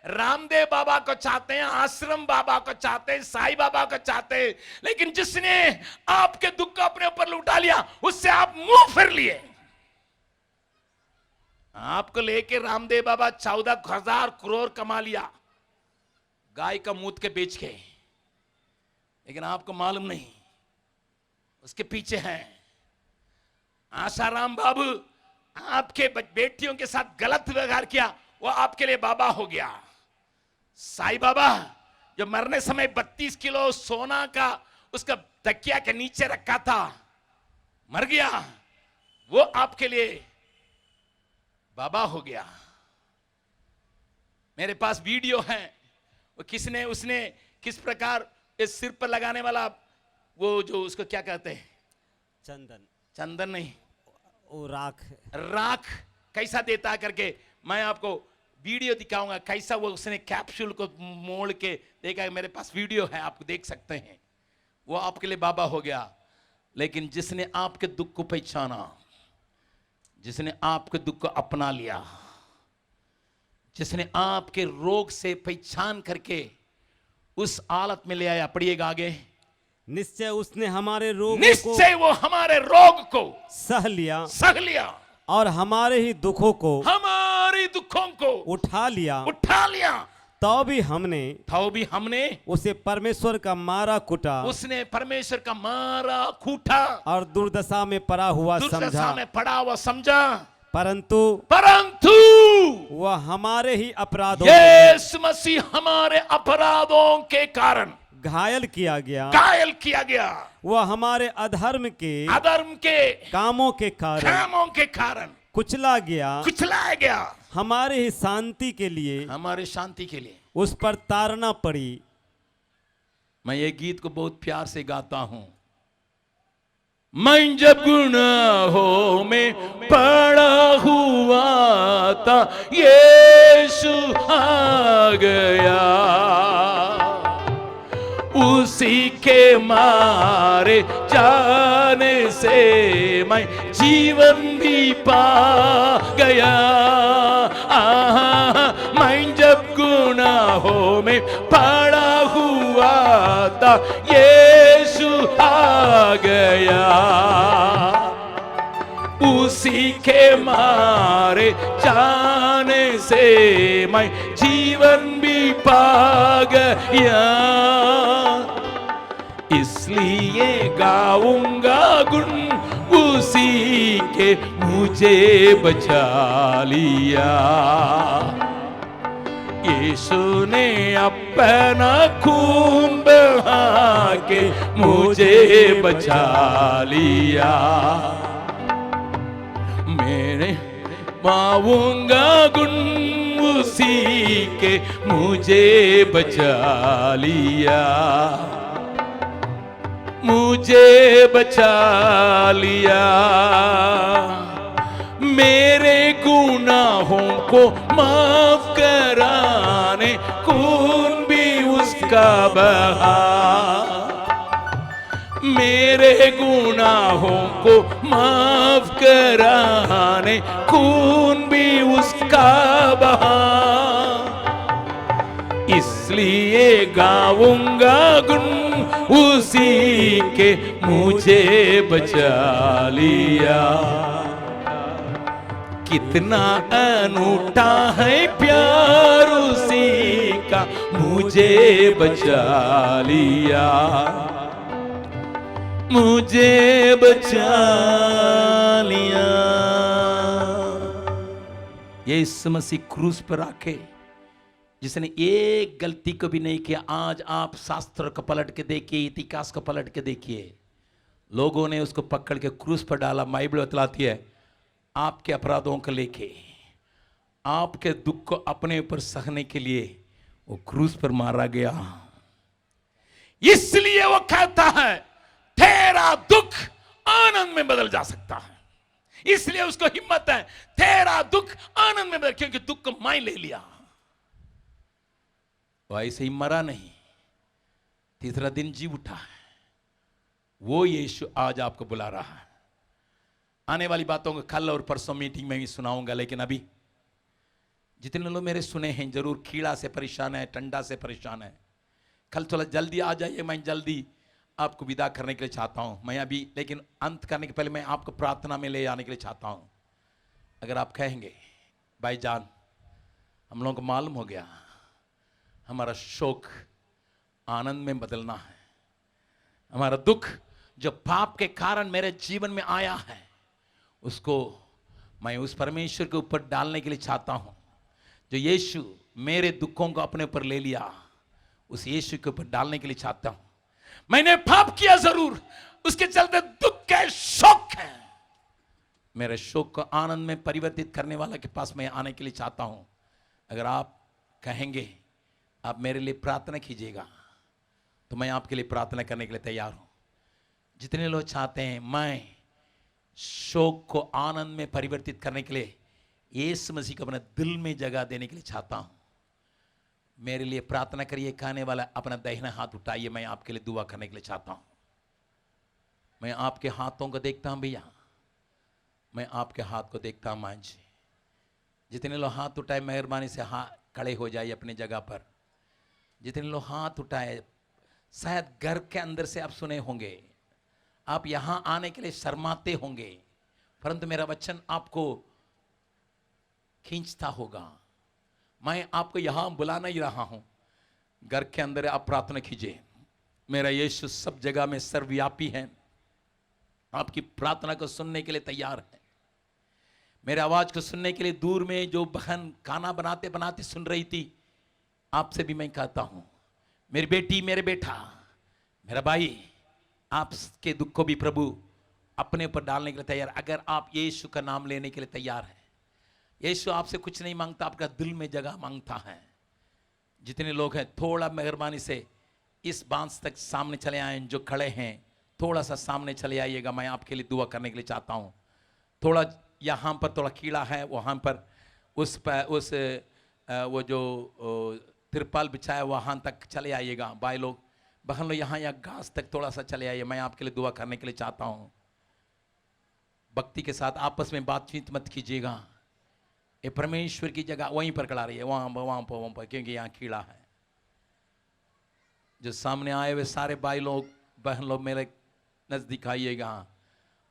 रामदेव बाबा को चाहते हैं, आश्रम बाबा को चाहते हैं, साईं बाबा को चाहते हैं, लेकिन जिसने आपके दुख को अपने ऊपर लुटा लिया उससे आप मुंह फेर लिए। आपको लेके रामदेव बाबा 14,000 करोड़ कमा लिया गाय का मूत के बेच के, लेकिन आपको मालूम नहीं उसके पीछे हैं। आशाराम बाबू आपके बेटियों के साथ गलत व्यवहार किया, वो आपके लिए बाबा हो गया। साईं बाबा जो मरने समय 32 किलो सोना का उसका तकिया के नीचे रखा था, मर गया, वो आपके लिए बाबा हो गया। मेरे पास वीडियो है, वो उसने किस प्रकार इस सिर पर लगाने वाला वो जो उसको क्या कहते हैं, चंदन नहीं, वो राख कैसा देता करके मैं आपको वीडियो दिखाऊंगा, कैसा वो उसने कैप्सूल को मोड़ के देखा। मेरे पास वीडियो है, आप देख सकते हैं। वो आपके लिए बाबा हो गया। लेकिन जिसने आपके दुख को पहचाना, जिसने आपके दुख को अपना लिया, जिसने आपके रोग से पहचान करके उस हालत में ले आया, पढ़िएगा आगे, निश्चय उसने हमारे रोग निश्चय वो हमारे रोग को सह लिया और हमारे ही दुखों को, हमारी दुखों को उठा लिया। तो भी हमने उसे परमेश्वर का मारा कुटा, उसने परमेश्वर का मारा कूटा और दुर्दशा में पड़ा हुआ समझा। परंतु वह हमारे ही अपराधों, यीशु मसीह हमारे अपराधों के कारण घायल किया गया। वह हमारे अधर्म के कामों के कारण कुचला गया। हमारे ही शांति के लिए उस पर ताड़ना पड़ी। मैं ये गीत को बहुत प्यार से गाता हूं। मैं जब गुनाहों में पड़ा हुआ था, यीशु आ गया, उसी के मारे जाने से मैं जीवन भी पा गया। मैं जब गुनाहों में पड़ा हुआ था, यीशु आ गया, उसी के मारे जाने से मैं जीवन भी पा गया। इसलिए गाऊंगा गुण उसी के, मुझे बचा लिया। यीशु ने अपना खून बहा के मुझे बचा लिया। मैंने गाऊंगा गुण उसी के, मुझे बचा लिया, मुझे बचा लिया। मेरे गुनाहों को माफ कराने खून भी उसका बहा। मेरे गुनाहों को माफ कराने खून भी उसका बहा। इसलिए गाऊंगा गुण उसी के, मुझे बचा लिया। कितना अनूठा है प्यार उसी का, मुझे बचा लिया, मुझे बचा लिया। यीशु मसीह क्रूस पर आके जिसने एक गलती को भी नहीं किया। आज आप शास्त्र को पलट के देखिए, इतिहास को पलट के देखिए, लोगों ने उसको पकड़ के क्रूस पर डाला। बाइबल बतलाती है आपके अपराधों को लेके, आपके दुख को अपने ऊपर सहने के लिए वो क्रूस पर मारा गया। इसलिए वो कहता है तेरा दुख आनंद में बदल जा सकता है। इसलिए उसको हिम्मत है, तेरा दुख आनंद में बदल, क्योंकि दुख को मैं ले लिया। वो ऐसे ही मरा नहीं, तीसरा दिन जी उठा है। वो यीशु आज आपको बुला रहा है। आने वाली बातों को कल और परसों मीटिंग में भी सुनाऊंगा, लेकिन अभी जितने लोग मेरे सुने हैं जरूर कीड़ा से परेशान है, टंडा से परेशान है, कल थोड़ा जल्दी आ जाइए। मैं जल्दी आपको विदा करने के लिए चाहता हूं मैं अभी, लेकिन अंत करने के पहले मैं आपको प्रार्थना में ले आने के लिए चाहता हूं। अगर आप कहेंगे भाईजान हम लोगों को मालूम हो गया हमारा शोक आनंद में बदलना है, हमारा दुख जो पाप के कारण मेरे जीवन में आया है उसको मैं उस परमेश्वर के ऊपर डालने के लिए चाहता हूं, जो यीशु मेरे दुखों को अपने ऊपर ले लिया, उस यीशु के ऊपर डालने के लिए चाहता हूं। मैंने पाप किया जरूर, उसके चलते दुख के शोक है, मेरे शोक को आनंद में परिवर्तित करने वाला के पास मैं आने के लिए चाहता हूं। अगर आप कहेंगे आप मेरे लिए प्रार्थना कीजिएगा, तो मैं आपके लिए प्रार्थना करने के लिए तैयार हूं। जितने लोग चाहते हैं मैं शोक को आनंद में परिवर्तित करने के लिए यीशु मसीह को अपने दिल में जगह देने के लिए चाहता हूं, मेरे लिए प्रार्थना करिए। कहने वाला अपना दाहिना हाथ उठाइए, मैं आपके लिए दुआ करने के लिए चाहता हूं। मैं आपके हाथों को देखता हूं भैया, मैं आपके हाथ को देखता हूं मां जी। जितने लोग हाथ उठाए मेहरबानी से हाथ खड़े हो जाइए अपनी जगह पर। जितने लोग हाथ उठाए, शायद घर के अंदर से आप सुने होंगे, आप यहां आने के लिए शर्माते होंगे, परंतु मेरा वचन आपको खींचता होगा। मैं आपको यहां बुला नहीं रहा हूं, घर के अंदर आप प्रार्थना कीजिए। मेरा यीशु सब जगह में सर्वव्यापी है, आपकी प्रार्थना को सुनने के लिए तैयार है। मेरे आवाज को सुनने के लिए दूर में जो बहन खाना बनाते बनाते सुन रही थी, आपसे भी मैं कहता हूं, मेरी बेटी, मेरे बेटा, मेरा भाई, आपके दुख को भी प्रभु अपने ऊपर डालने के लिए तैयार। अगर आप यीशु का नाम लेने के लिए तैयार हैं, यीशु आपसे कुछ नहीं मांगता, आपका दिल में जगह मांगता है। जितने लोग हैं थोड़ा मेहरबानी से इस बांस तक सामने चले आए, जो खड़े हैं थोड़ा सा सामने चले आइएगा, मैं आपके लिए दुआ करने के लिए चाहता हूं। थोड़ा यहाँ पर थोड़ा कीड़ा है, वहाँ पर उस वो जो तिरपाल बिछाया वहाँ तक चले आइएगा। भाई लोग, बहन लोग, यहाँ या घास तक थोड़ा सा चले आइए, मैं आपके लिए दुआ करने के लिए चाहता हूँ। भक्ति के साथ आपस में बातचीत मत कीजिएगा, ये परमेश्वर की जगह वहीं पर खड़ा रही है, वहाँ पर, क्योंकि यहाँ कीड़ा है। जो सामने आए हुए सारे भाई लोग बहन लोग मेरे नजदीक आइएगा।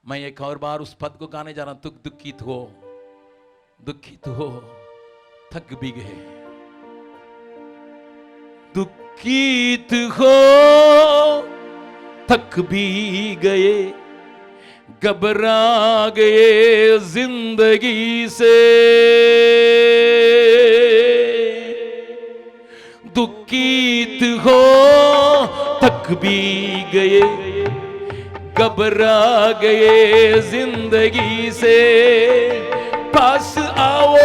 मैं एक और बार उस पद को गाने जा रहा हूं, तुक दुखित हो थक भी गए, दुखित हो थक भी गए, घबरा गए जिंदगी से, दुखित हो थक भी गए, घबरा गए जिंदगी से, पास आओ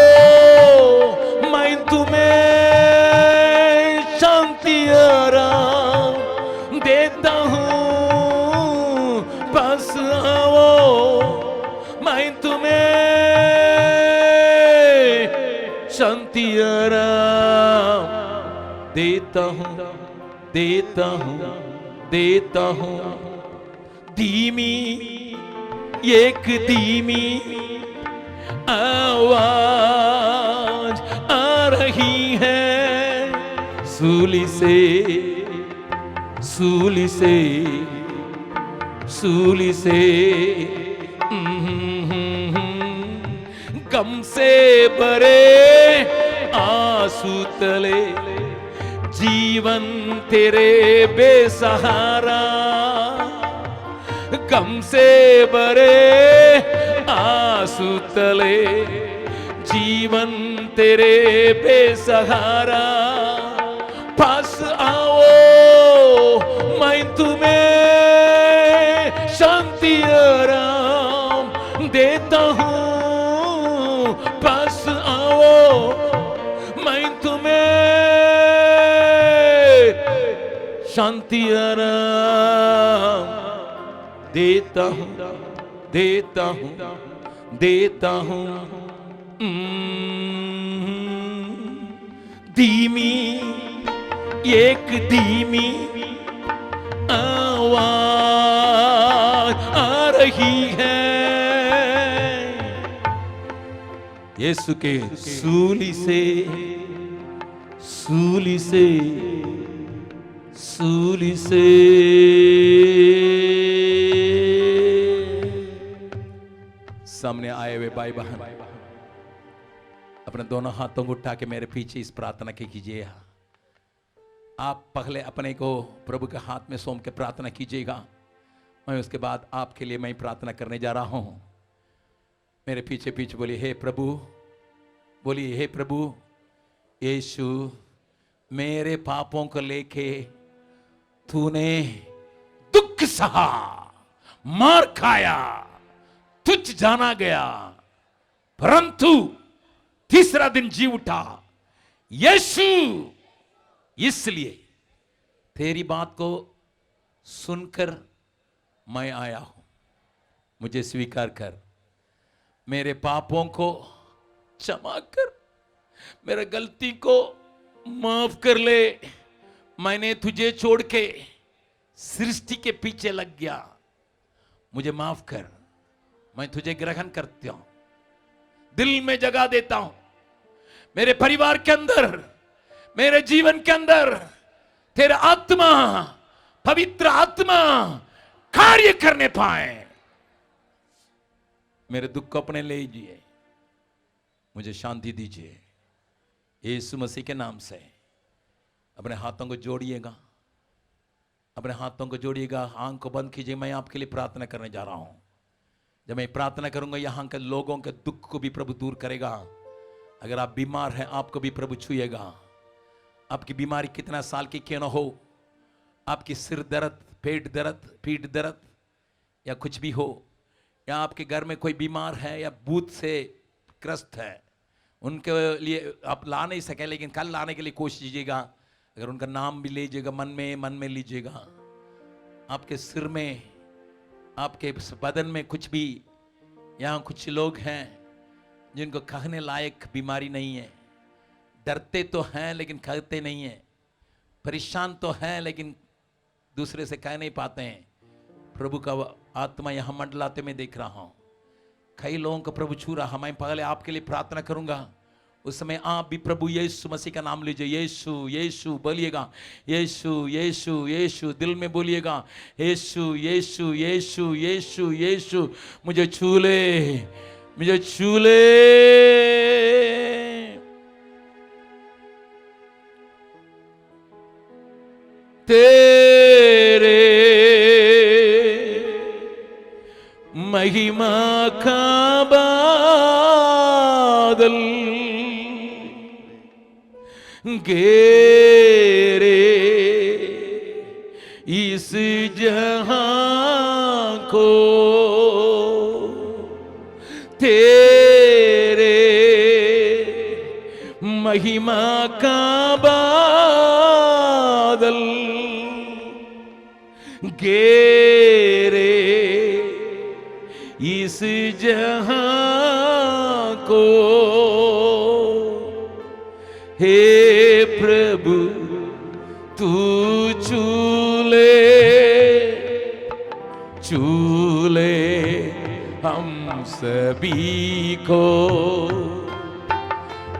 मैं तुम्हें शांति आराम देता हूँ, पास आओ मैं तुम्हें शांति आराम देता हूँ। धीमी एक धीमी आवाज आ रही है सूली से, गम से भरे आंसू तले जीवन तेरे बेसहारा, गम से भरे आंसू तले जीवन तेरे बेसहारा, पास आओ मैं तुम्हें शांति आराम देता हूँ, पास आओ मैं तुम्हें शांति आराम देता हूँ। देता हूं। धीमी एक धीमी आवाज आ रही है, यीशु के सूली से, सूली से, सूली से। सामने आए हुए भाई बहन अपने दोनों हाथों को उठा के मेरे पीछे इस प्रार्थना के कीजिए। आप पहले अपने को प्रभु के हाथ में सौंप के प्रार्थना कीजिएगा। मैं उसके बाद आपके लिए मैं प्रार्थना करने जा रहा हूं। मेरे पीछे पीछे बोलिए, हे प्रभु, बोलिए, हे प्रभु यीशु, मेरे पापों को लेके तूने दुख सहा, मार खाया, तुझ जाना गया, परंतु तीसरा दिन जी उठा। यीशु, इसलिए तेरी बात को सुनकर मैं आया हूं। मुझे स्वीकार कर, मेरे पापों को क्षमा कर, मेरे गलती को माफ कर ले। मैंने तुझे छोड़ के सृष्टि के पीछे लग गया, मुझे माफ कर। मैं तुझे ग्रहण करता हूं, दिल में जगह देता हूं। मेरे परिवार के अंदर, मेरे जीवन के अंदर तेरा आत्मा, पवित्र आत्मा कार्य करने पाए। मेरे दुख को अपने ले लीजिए, मुझे शांति दीजिए। यीशु मसीह के नाम से अपने हाथों को जोड़िएगा, अपने हाथों को जोड़िएगा, आंख को बंद कीजिए। मैं आपके लिए प्रार्थना करने जा रहा हूं। जब मैं प्रार्थना करूंगा, यहां के लोगों के दुख को भी प्रभु दूर करेगा। अगर आप बीमार हैं, आपको भी प्रभु छुएगा। आपकी बीमारी कितना साल की क्यों न हो, आपकी सिर दर्द, पेट दर्द, पीठ दर्द या कुछ भी हो, या आपके घर में कोई बीमार है या भूत से ग्रस्त है, उनके लिए आप ला नहीं सके, लेकिन कल लाने के लिए कोशिश कीजिएगा। अगर उनका नाम भी लीजिएगा, मन में लीजिएगा। आपके सिर में, आपके बदन में कुछ भी, यहाँ कुछ लोग हैं जिनको कहने लायक बीमारी नहीं है। डरते तो हैं लेकिन कहते नहीं हैं, परेशान तो हैं लेकिन दूसरे से कह नहीं पाते हैं। प्रभु का आत्मा यहाँ मंडलाते में देख रहा हूँ। कई लोगों को प्रभु छू रहा। मैं पहले आपके लिए प्रार्थना करूंगा, उस समय आप भी प्रभु यीशु मसीह का नाम लीजिए। यीशु यीशु बोलिएगा, यीशु यीशु यीशु, दिल में बोलिएगा, यीशु यीशु यीशु यीशु यीशु, मुझे छू ले, मुझे छू ले। तेरे महिमा का बादल घेरे इस जहां को, तेरे महिमा का बादल घेरे इस जहां को। हे प्रभु तू छू ले हम सभी को।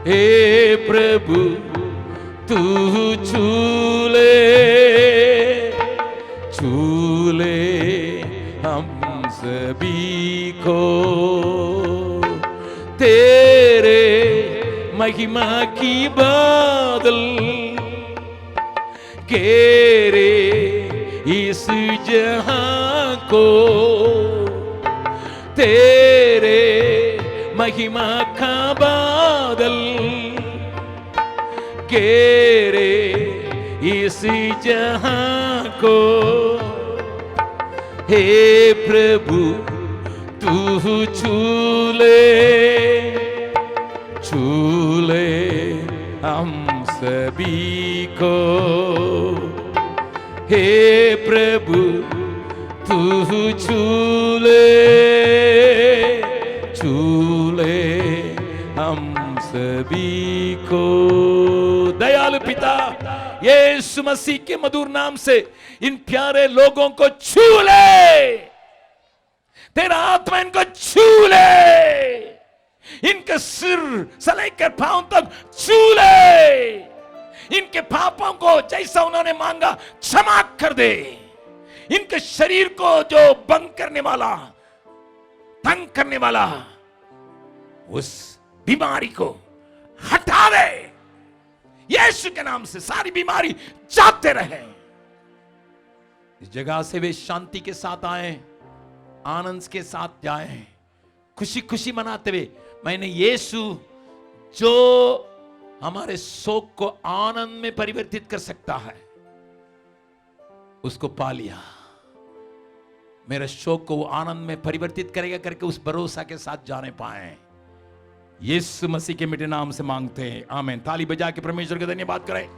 हे प्रभु तू छू ले हम सभी को। तेरे महिमा की बादल घेरे इस जहां को, तेरे महिमा का बादल घेरे इस जहां को। हे प्रभु तू छू ले हम सभी को। हे प्रभु तू छू सभी को दयालु पिता यीशु मसीह के मधुर नाम से इन प्यारे लोगों को छू ले, तेरा आत्मा इनको छू ले, इनके सिर से लेकर पांव तक छू ले, इनके पापों को जैसा उन्होंने मांगा क्षमा कर दे, इनके शरीर को जो बंद करने वाला, तंग करने वाला उस बीमारी को हटा दे, यीशु के नाम से सारी बीमारी जाते रहे। इस जगह से वे शांति के साथ आए, आनंद के साथ जाए, खुशी खुशी मनाते हुए। मैंने यीशु जो हमारे शोक को आनंद में परिवर्तित कर सकता है उसको पा लिया। मेरे शोक को वो आनंद में परिवर्तित करेगा करके उस भरोसा के साथ जाने पाए। यीशु मसीह के मीठे नाम से मांगते हैं, आमीन। ताली बजा के परमेश्वर का धन्यवाद करें।